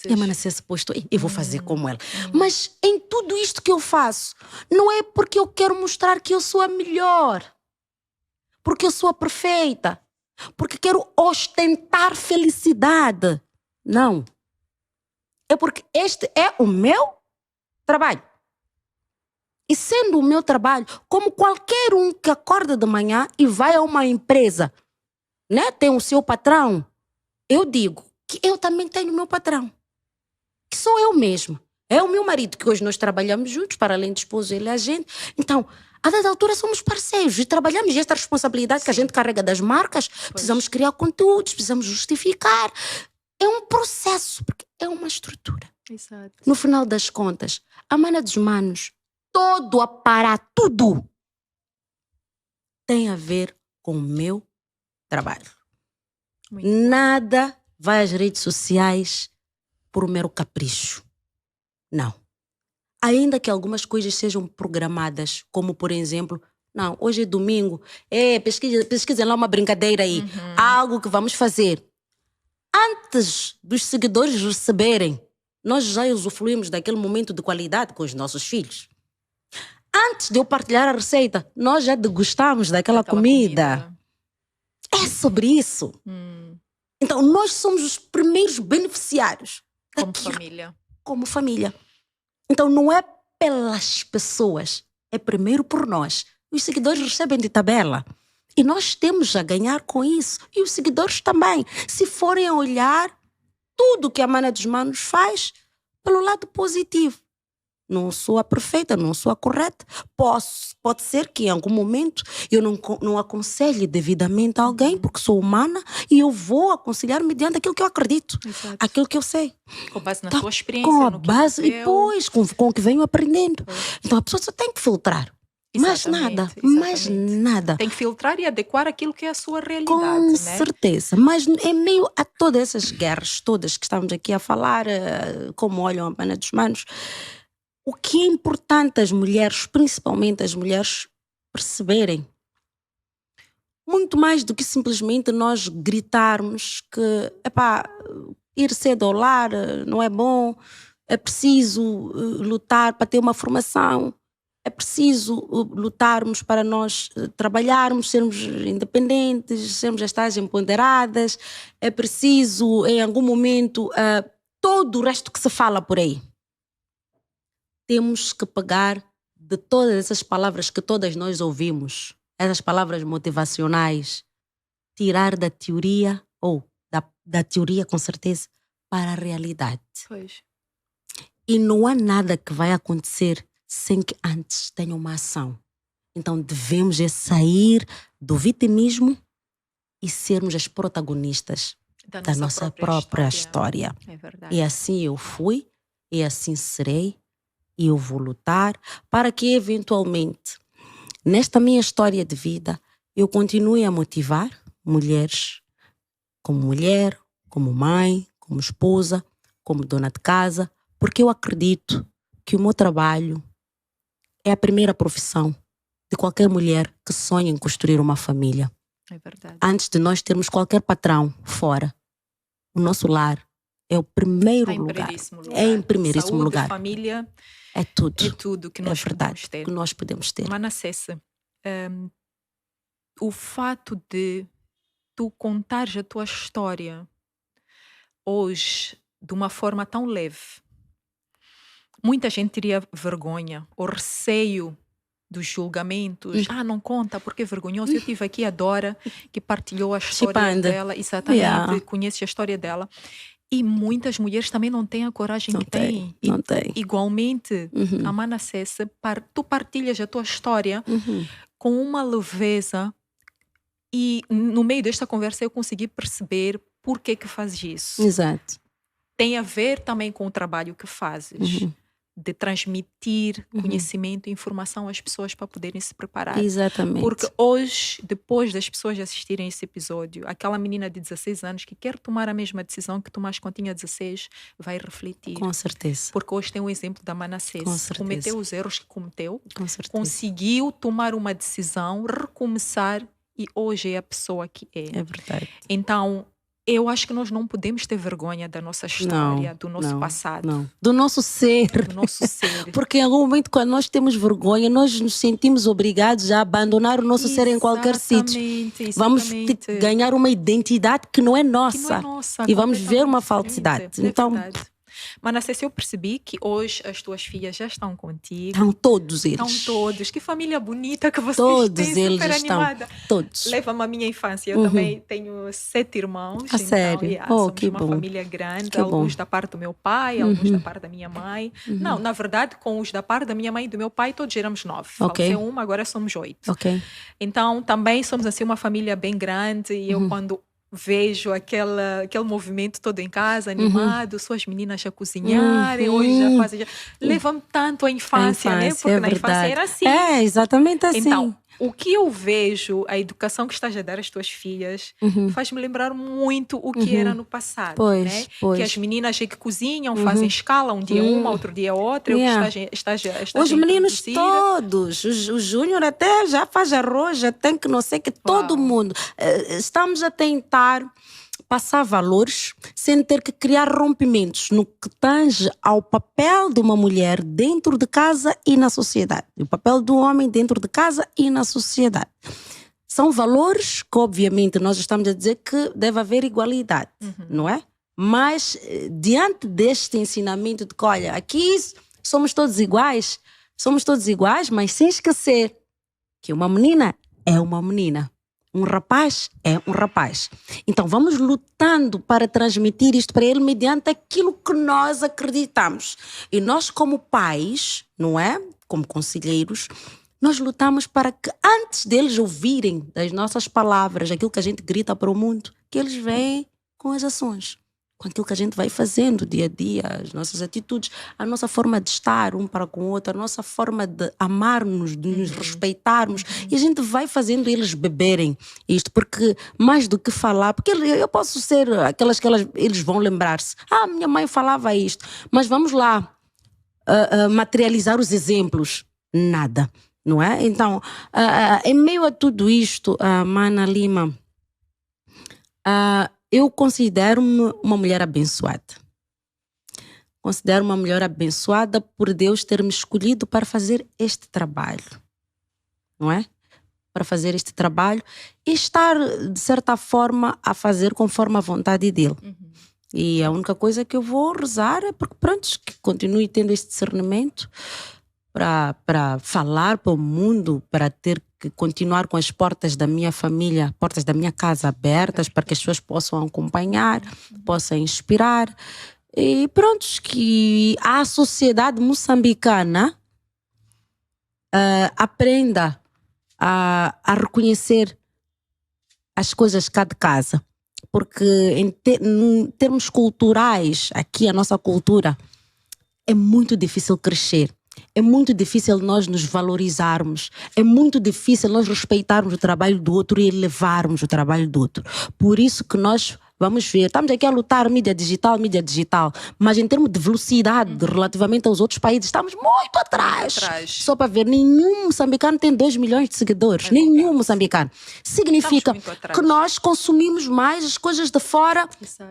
E a mana ser suposto, eu vou fazer como ela. Mas em tudo isto que eu faço, não é porque eu quero mostrar que eu sou a melhor, porque eu sou a perfeita, porque quero ostentar felicidade. Não. É porque este é o meu trabalho. E sendo o meu trabalho, como qualquer um que acorda de manhã e vai a uma empresa, né, tem o seu patrão, eu digo que eu também tenho o meu patrão, que sou eu mesma. É o meu marido, que hoje nós trabalhamos juntos, para além de esposo, ele é a gente. Então, a dada altura somos parceiros e trabalhamos. E esta responsabilidade que a gente carrega das marcas, precisamos criar conteúdos, precisamos justificar. É um processo, porque é uma estrutura. Exato. No final das contas, a mana dos manos, todo aparato, tudo tem a ver com o meu trabalho. Nada vai às redes sociais por um mero capricho. Não. Ainda que algumas coisas sejam programadas, como por exemplo, não, hoje é domingo, pesquisem lá uma brincadeira aí, algo que vamos fazer. Antes dos seguidores receberem, nós já usufruímos daquele momento de qualidade com os nossos filhos. Antes de eu partilhar a receita, nós já degustamos daquela comida. É sobre isso. Então, nós somos os primeiros beneficiários. Como família. Como família. Então, não é pelas pessoas, é primeiro por nós. Os seguidores recebem de tabela. E nós temos a ganhar com isso. E os seguidores também. Se forem a olhar tudo que a Mana dos Manos faz pelo lado positivo. Não sou a perfeita, não sou a correta. Pode ser que em algum momento eu não aconselhe devidamente a alguém, porque sou humana e eu vou aconselhar mediante aquilo que eu acredito. Exato. Aquilo que eu sei. Com base na tua experiência. Com a base, e depois, com o que venho aprendendo. Então a pessoa só tem que filtrar. Mais nada, mais nada. Tem que filtrar e adequar aquilo que é a sua realidade. Com certeza. Mas em meio a todas essas guerras todas que estamos aqui a falar, como olham a Mana dos Manos, o que é importante as mulheres, principalmente as mulheres, perceberem, muito mais do que simplesmente nós gritarmos que ir cedo ao lar não é bom, é preciso lutar para ter uma formação, é preciso lutarmos para nós trabalharmos, sermos independentes, sermos estas empoderadas, é preciso em algum momento todo o resto que se fala por aí. Temos que pegar de todas essas palavras que todas nós ouvimos, essas palavras motivacionais, tirar da teoria, ou da teoria com certeza, para a realidade. Pois. E não há nada que vai acontecer sem que antes tenha uma ação. Então devemos sair do vitimismo e sermos as protagonistas da nossa própria história. É verdade. E assim eu fui, e assim serei. E eu vou lutar para que, eventualmente, nesta minha história de vida, eu continue a motivar mulheres, como mulher, como mãe, como esposa, como dona de casa, porque eu acredito que o meu trabalho é a primeira profissão de qualquer mulher que sonha em construir uma família. É verdade. Antes de nós termos qualquer patrão fora, o nosso lar é o primeiro lugar. É em primeiríssimo lugar. Família. É tudo. É tudo que nós podemos ter. Que nós podemos ter. Mana Cesse, o fato de tu contares a tua história hoje de uma forma tão leve, muita gente teria vergonha ou receio dos julgamentos. Não conta porque é vergonhoso. Eu tive aqui a Dora que partilhou a história Chipanda. dela, exatamente, Yeah. conhece a história dela. E muitas mulheres também não têm a coragem Não que têm. E não tem. igualmente, a Manassés, tu partilhas a tua história com uma leveza, e no meio desta conversa eu consegui perceber por que fazes isso. Exato. Tem a ver também com o trabalho que fazes, de transmitir conhecimento e informação às pessoas para poderem se preparar. Exatamente. Porque hoje, depois das pessoas assistirem esse episódio, aquela menina de 16 anos que quer tomar a mesma decisão que tomaste quando tinha 16, vai refletir. Com certeza. Porque hoje tem um exemplo da Manassés. Com certeza. Cometeu os erros que cometeu, Com certeza. conseguiu tomar uma decisão, recomeçar, e hoje é a pessoa que é. É verdade. Então, eu acho que nós não podemos ter vergonha da nossa história, do nosso passado. Não. Do nosso ser. Do nosso ser. Porque em algum momento, quando nós temos vergonha, nós nos sentimos obrigados a abandonar o nosso ser em qualquer sítio. Vamos ter que ganhar uma identidade que não é nossa. Que não é nossa, e vamos ver uma completamente falsidade. diferente. Então, verdade. Manassés, eu percebi que hoje as tuas filhas já estão contigo. estão todos eles. Estão todos. Que família bonita que vocês Todos têm, eles super estão. animada. Todos. Leva-me à minha infância. Eu também tenho 7 irmãos. A sério? Somos Que uma bom. família grande. Que alguns bom. da parte do meu pai, alguns da parte da minha mãe. Não, na verdade, com os da parte da minha mãe e do meu pai, todos éramos 9. Ok. Faleceu uma, agora somos 8. Ok. Então, também somos assim uma família bem grande. E eu, quando vejo aquele movimento todo em casa, animado, suas meninas a cozinharem, hoje já fazem. Leva-me tanto à infância, né? Porque na infância era assim. É, exatamente assim. Então, o que eu vejo, a educação que estás a dar às tuas filhas, faz-me lembrar muito o que era no passado. Pois, né? pois. Que as meninas que cozinham, fazem escala, um dia uma, outro dia outra. Yeah. O que estás Os a meninos introduzir. todos, o Júnior até já faz arroz, já tem que não sei que todo mundo. Estamos a tentar passar valores sem ter que criar rompimentos no que tange ao papel de uma mulher dentro de casa e na sociedade. E o papel do homem dentro de casa e na sociedade. São valores que, obviamente, nós estamos a dizer que deve haver igualdade, não é? Mas, diante deste ensinamento de que, olha, aqui somos todos iguais, mas sem esquecer que uma menina é uma menina. Um rapaz é um rapaz. Então vamos lutando para transmitir isto para ele mediante aquilo que nós acreditamos. E nós, como pais, não é? Como conselheiros, nós lutamos para que antes deles ouvirem das nossas palavras, aquilo que a gente grita para o mundo, que eles venham com as ações. Com aquilo que a gente vai fazendo dia a dia, as nossas atitudes, a nossa forma de estar um para com o outro, a nossa forma de amar-nos, de nos respeitarmos. E a gente vai fazendo eles beberem isto, porque mais do que falar, porque eu posso ser aquelas que eles vão lembrar-se. Minha mãe falava isto. Mas vamos lá materializar os exemplos. Nada, não é? Então, em meio a tudo isto, Mana Lima, eu considero-me uma mulher abençoada. Considero uma mulher abençoada por Deus ter me escolhido para fazer este trabalho. Não é? Para fazer este trabalho e estar, de certa forma, a fazer conforme a vontade dele. E a única coisa que eu vou rezar é porque, pronto, que continue tendo este discernimento para falar para o mundo, para ter que continuar com as portas da minha família, portas da minha casa abertas, para que as pessoas possam acompanhar, possam inspirar. E pronto, que a sociedade moçambicana aprenda a reconhecer as coisas cá de casa. Porque em termos culturais, aqui a nossa cultura, é muito difícil crescer. É muito difícil nós nos valorizarmos. É muito difícil nós respeitarmos o trabalho do outro e elevarmos o trabalho do outro. Por isso que nós vamos ver, estamos aqui a lutar mídia digital, mas em termos de velocidade relativamente aos outros países, estamos muito atrás. Só para ver, nenhum moçambicano tem 2 milhões de seguidores. Nenhum moçambicano. Significa que nós consumimos mais as coisas de fora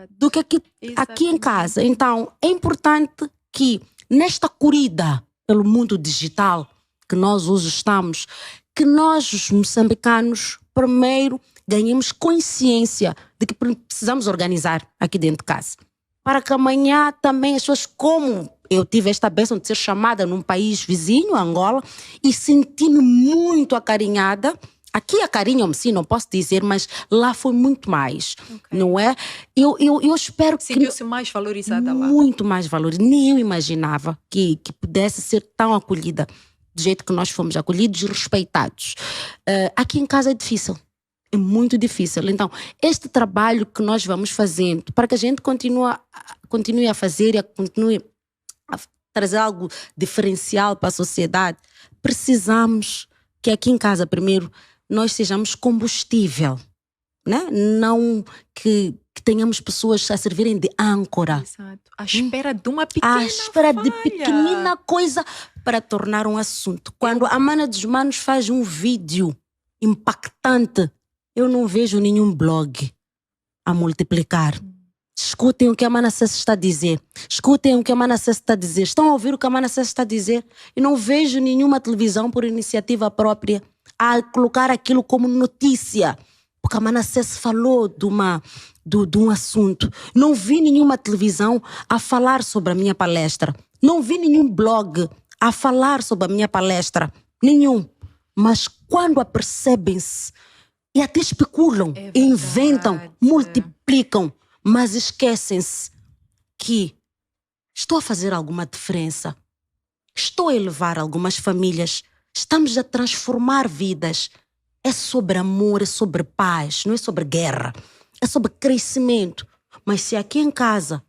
do que aqui em casa. Então, é importante que nesta corrida pelo mundo digital que nós hoje estamos, que nós, os moçambicanos, primeiro ganhemos consciência de que precisamos organizar aqui dentro de casa. Para que amanhã também as pessoas, como eu tive esta bênção de ser chamada num país vizinho, Angola, e senti-me muito acarinhada. Aqui acarinham-me, sim, não posso dizer, mas lá foi muito mais, não é? Eu espero que... Sentiu-se mais valorizada lá. Muito mais valorizada. Nem eu imaginava que pudesse ser tão acolhida, do jeito que nós fomos acolhidos e respeitados. Aqui em casa é difícil. É muito difícil. Então, este trabalho que nós vamos fazendo, para que a gente continue a fazer e continue a trazer algo diferencial para a sociedade, precisamos que aqui em casa, primeiro, nós sejamos combustível, né? Não que tenhamos pessoas a servirem de âncora. Exato. À espera de uma pequena À espera de falha. pequenina coisa para tornar um assunto. Quando a Mana dos Manos faz um vídeo impactante, eu não vejo nenhum blog a multiplicar. Escutem o que a Mana Cess está a dizer. Escutem o que a Mana Cess está a dizer. Estão a ouvir o que a Mana Cess está a dizer? E não vejo nenhuma televisão por iniciativa própria a colocar aquilo como notícia. Porque a Mana Cess falou de um assunto. Não vi nenhuma televisão a falar sobre a minha palestra. Não vi nenhum blog a falar sobre a minha palestra. Nenhum. Mas quando apercebem-se e até especulam, inventam, multiplicam, mas esquecem-se que estou a fazer alguma diferença. Estou a elevar algumas famílias. Estamos a transformar vidas. É sobre amor, é sobre paz, não é sobre guerra. É sobre crescimento. Mas se aqui em casa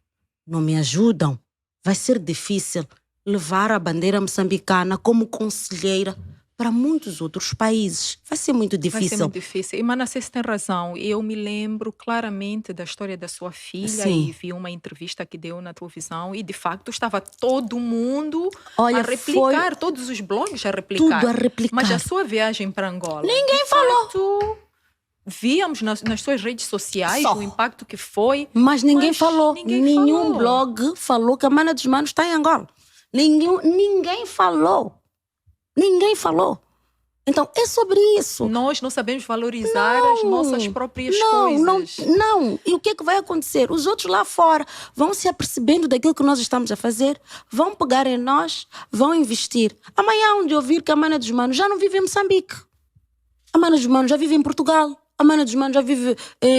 não me ajudam, vai ser difícil levar a bandeira moçambicana como conselheira para muitos outros países. Vai ser muito difícil. Vai ser muito difícil. E Manassés tem razão. Eu me lembro claramente da história da sua filha. Sim. E vi uma entrevista que deu na televisão e de facto estava todo mundo Olha, a replicar, todos os blogs a replicar. tudo a replicar. Mas a sua viagem para Angola, Ninguém de facto, víamos nas suas redes sociais Só. o impacto que foi. Mas ninguém Mas falou. ninguém Nenhum falou. blog falou que a Mana dos Manos está em Angola. Ninguém falou. Ninguém falou. Então, é sobre isso. Nós não sabemos valorizar as nossas próprias coisas. Não. E o que é que vai acontecer? Os outros lá fora vão se apercebendo daquilo que nós estamos a fazer, vão pegar em nós, vão investir. Amanhã, onde ouvir que a Mana dos Manos já não vive em Moçambique. A Mana dos Manos já vive em Portugal. A Mana dos Manos já vive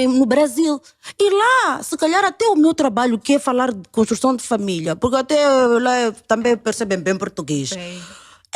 no Brasil. E lá, se calhar até o meu trabalho, que é falar de construção de família, porque até lá também percebem bem português. Bem,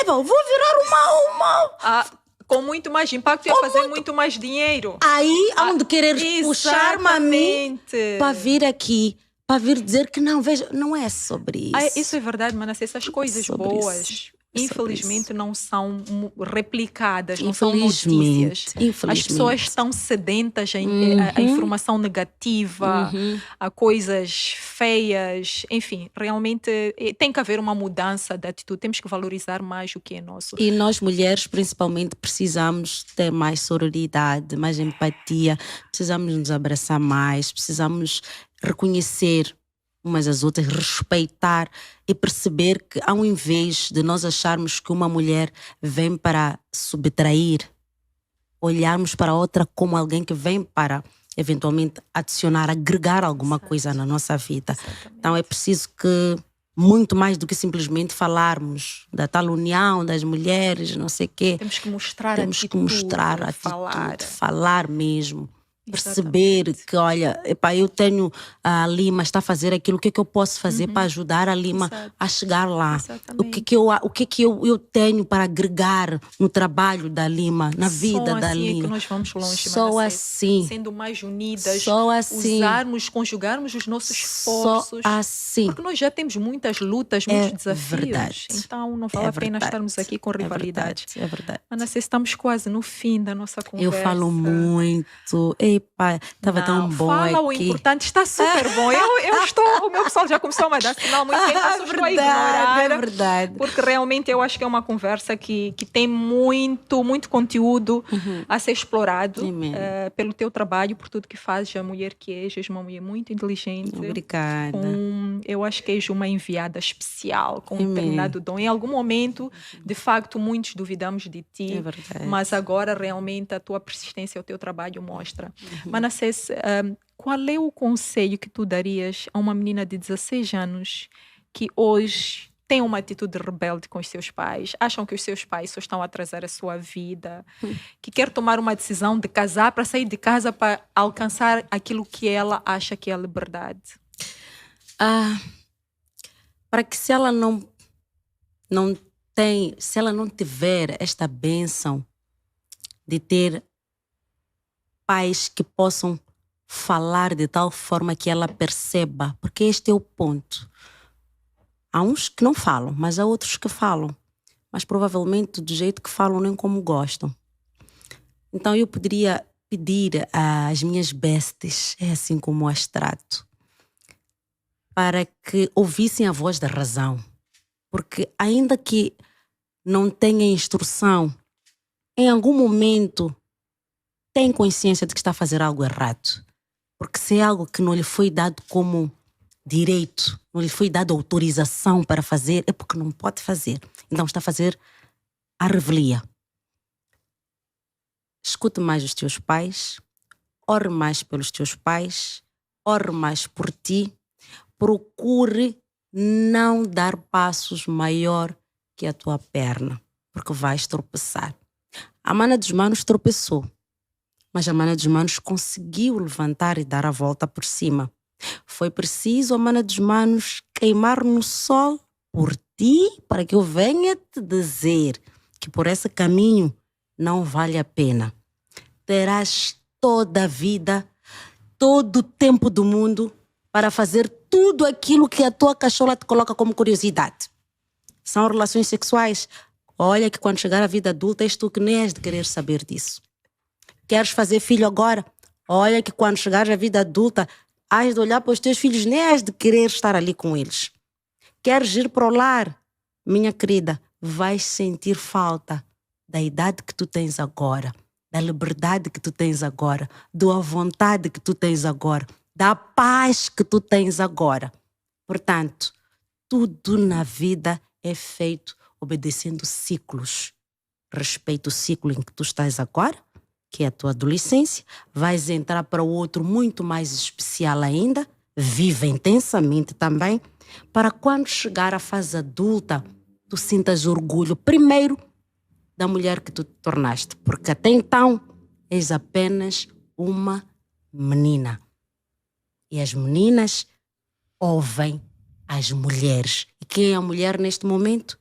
Vou virar uma... com muito mais impacto e a fazer muito mais dinheiro. Aí, onde querer puxar-me a mim Exatamente. para vir aqui, para vir dizer que não, veja, não é sobre isso. Isso é verdade, Manassés. Essas coisas sobre boas, isso. infelizmente, não são replicadas, não são notícias. As pessoas estão sedentas a informação negativa, a coisas feias. Enfim, realmente tem que haver uma mudança de atitude. Temos que valorizar mais o que é nosso. E nós, mulheres, principalmente, precisamos ter mais sororidade, mais empatia, precisamos nos abraçar mais, precisamos reconhecer umas às outras, respeitar e perceber que, ao invés de nós acharmos que uma mulher vem para subtrair, olharmos para a outra como alguém que vem para eventualmente adicionar, agregar alguma coisa na nossa vida. Exatamente. Então é preciso que, muito mais do que simplesmente falarmos da tal união das mulheres, não sei o quê, Temos que mostrar temos que mostrar a falar. atitude, falar mesmo. Exatamente. Perceber que, olha, eu tenho a Lima, está a fazer aquilo, o que é que eu posso fazer para ajudar a Lima Exato. a chegar lá? Exatamente. O que é que eu tenho para agregar no trabalho da Lima, na vida Só da assim é Lima? que nós vamos longe, Só Manassés. assim. Sendo mais unidas, Só assim. conjugarmos os nossos Só esforços. assim. Porque nós já temos muitas lutas, muitos desafios. Verdade. Então não vale a pena estarmos aqui com rivalidade. É verdade. Manassés, estamos quase no fim da nossa conversa. Eu falo muito. Epa, estava tão bom fala o aqui. importante, está super bom. O meu pessoal já começou a me dar sinal muito tempo, eu estou a ignorar. É verdade. Porque realmente eu acho que é uma conversa que tem muito muito conteúdo a ser explorado pelo teu trabalho, por tudo que fazes, a mulher que és uma mulher muito inteligente. Obrigada. Eu acho que és uma enviada especial, com um determinado dom. Em algum momento, de facto, muitos duvidamos de ti, É verdade. mas agora realmente a tua persistência, o teu trabalho mostra. Manassés, qual é o conselho que tu darias a uma menina de 16 anos que hoje têm uma atitude rebelde com os seus pais, acham que os seus pais só estão a atrasar a sua vida, que quer tomar uma decisão de casar para sair de casa para alcançar aquilo que ela acha que é a liberdade? Para que se ela não tiver esta bênção de ter pais que possam falar de tal forma que ela perceba, porque este é o ponto. Há uns que não falam, mas há outros que falam, mas provavelmente do jeito que falam nem como gostam. Então eu poderia pedir às minhas bestes, é assim como as trato, para que ouvissem a voz da razão, porque ainda que não tenha instrução, em algum momento tem consciência de que está a fazer algo errado. Porque se é algo que não lhe foi dado como direito, não lhe foi dada autorização para fazer, é porque não pode fazer. Então está a fazer a revelia. Escute mais os teus pais, ore mais pelos teus pais, ore mais por ti, procure não dar passos maior que a tua perna, porque vais tropeçar. A mana dos manos tropeçou, mas a mana dos manos conseguiu levantar e dar a volta por cima. Foi preciso a mana dos manos queimar no sol por ti, para que eu venha te dizer que por esse caminho não vale a pena. Terás toda a vida, todo o tempo do mundo para fazer tudo aquilo que a tua cachola te coloca como curiosidade. São relações sexuais. Olha que quando chegar à vida adulta és tu que nem és de querer saber disso. Queres fazer filho agora? Olha que quando chegares à vida adulta has de olhar para os teus filhos, nem has de querer estar ali com eles. Queres ir para o lar? Minha querida, vais sentir falta da idade que tu tens agora, da liberdade que tu tens agora, da vontade que tu tens agora, da paz que tu tens agora. Portanto, tudo na vida é feito obedecendo ciclos. Respeita o ciclo em que tu estás agora, que é a tua adolescência, vais entrar para o outro muito mais especial ainda, vive intensamente também, para quando chegar à fase adulta, tu sintas orgulho, primeiro, da mulher que tu te tornaste, porque até então és apenas uma menina. E as meninas ouvem as mulheres. E quem é a mulher neste momento?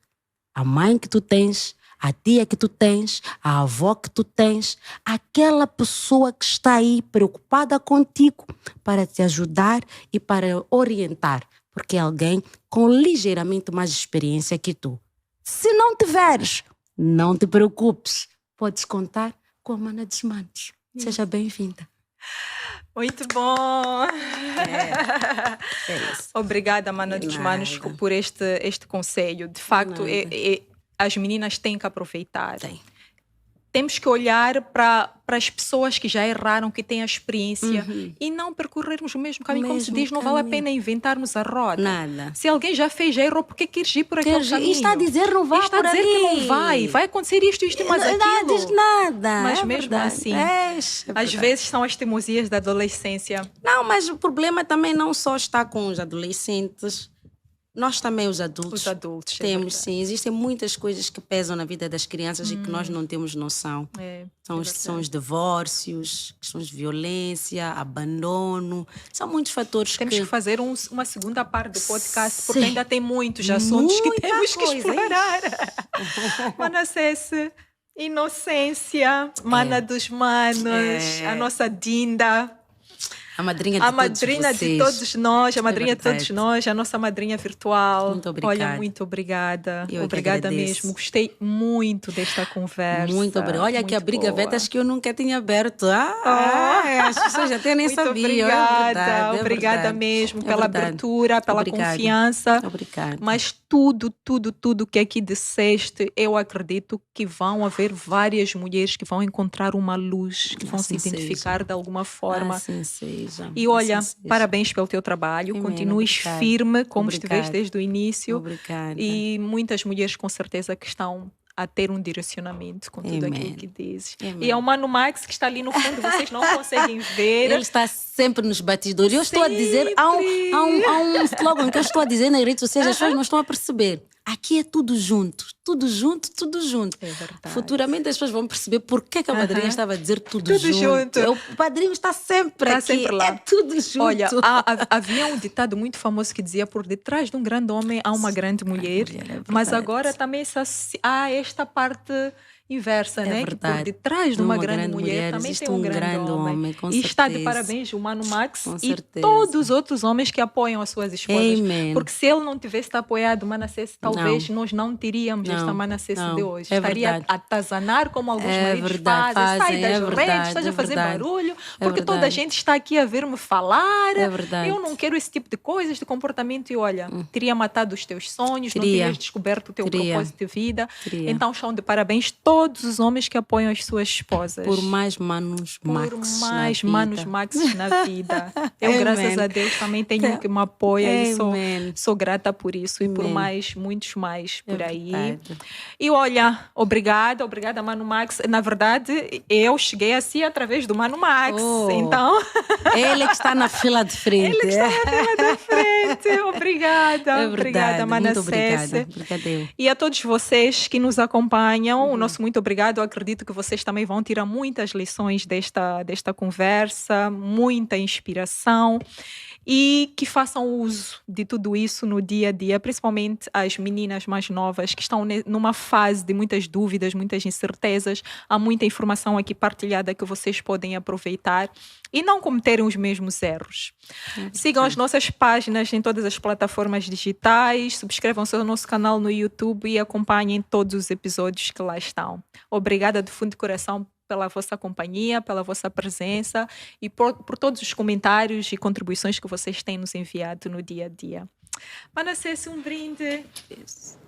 A mãe que tu tens, a tia que tu tens, a avó que tu tens, aquela pessoa que está aí preocupada contigo para te ajudar e para orientar, porque é alguém com ligeiramente mais experiência que tu. Se não tiveres, não te preocupes, podes contar com a mana dos manos. Seja bem-vinda. Muito bom! É isso. Obrigada, mana dos manos, por este conselho. De facto, as meninas têm que aproveitar. Temos que olhar para as pessoas que já erraram, que têm a experiência, e não percorrermos o mesmo caminho. Como se diz, não vale a pena inventarmos a roda. Nada. Se alguém já fez, já errou, por que queres ir por aquele caminho? E está a dizer não vai por ali. Está a dizer que não vai. Vai acontecer isto e mais aquilo. Não diz nada. Mas mesmo assim, às vezes são as teimosias da adolescência. Não, mas o problema também não só está com os adolescentes. Nós também, os adultos temos, sim. Existem muitas coisas que pesam na vida das crianças e que nós não temos noção. São os divórcios, questões de violência, abandono. São muitos fatores Temos que fazer uma segunda parte do podcast, porque ainda tem muitos assuntos que temos que explorar. Manassés, inocência, mana dos manos, a nossa Dinda. A madrinha de todos nós, a madrinha de todos nós, a nossa madrinha virtual. Muito obrigada. Olha, muito obrigada. Eu obrigada mesmo. Gostei muito desta conversa. Muito obrigada. Olha muito que a briga vetas que eu nunca tinha aberto. As pessoas até nem sabiam. Obrigada, obrigada mesmo pela abertura, pela confiança. Obrigada. Mas tudo que aqui disseste, eu acredito que vão haver várias mulheres que vão encontrar uma luz, que vão se identificar de alguma forma. Assim seja. E olha, parabéns pelo teu trabalho. Continues firme, como estiveste desde o início. Obrigada. E muitas mulheres com certeza que estão a ter um direcionamento com tudo Amen. aquilo que dizes. Amen. E ao Mano Max, que está ali no fundo, vocês não conseguem ver. Ele está sempre nos batidores. Eu estou a dizer, há um slogan que eu estou a dizer nas redes sociais, as pessoas não estão a perceber. Aqui é tudo junto, tudo junto, tudo junto. É verdade. Futuramente as pessoas vão perceber por que a madrinha estava a dizer tudo junto. Junto. O padrinho está sempre aqui, sempre lá. é tudo junto. Olha, havia um ditado muito famoso que dizia: por detrás de um grande homem há uma grande mulher. Mas agora também há esta parte inversa, né? Que por detrás de uma grande mulher também tem um grande homem. Com e certeza. está de parabéns o Mano Max Com e certeza. todos os outros homens que apoiam as suas esposas. Amen. Porque se ele não tivesse apoiado o Manassés, talvez nós não teríamos esta Manassés de hoje. Estaria a atazanar como alguns maridos fazem. Sai das redes, esteja a fazer barulho, porque toda a gente está aqui a ver-me falar. É verdade. Eu não quero esse tipo de coisas, de comportamento. E olha, teria matado os teus sonhos, não terias descoberto o teu propósito de vida. Então estão de parabéns todos os homens que apoiam as suas esposas. Por mais Manos Max. Por mais Manos Max na vida. Eu, graças a Deus, também tenho um que me apoia e sou grata por isso. E por muitos mais por aí. Verdade. E olha, obrigada, Mano Max. Na verdade, eu cheguei assim através do Mano Max. Então... Ele que está na fila de frente. Ele que está na fila de frente. Obrigada. Obrigada, Manassés. muito obrigada. Obrigada. E a todos vocês que nos acompanham, o nosso muito obrigado. Eu acredito que vocês também vão tirar muitas lições desta conversa, muita inspiração e que façam uso de tudo isso no dia a dia, principalmente as meninas mais novas que estão numa fase de muitas dúvidas, muitas incertezas. Há muita informação aqui partilhada que vocês podem aproveitar e não cometerem os mesmos erros. Sigam as nossas páginas em todas as plataformas digitais, subscrevam-se ao nosso canal no YouTube e acompanhem todos os episódios que lá estão. Obrigada de fundo de coração pela vossa companhia, pela vossa presença e por todos os comentários e contribuições que vocês têm nos enviado no dia a dia. Manassés, um brinde. Isso.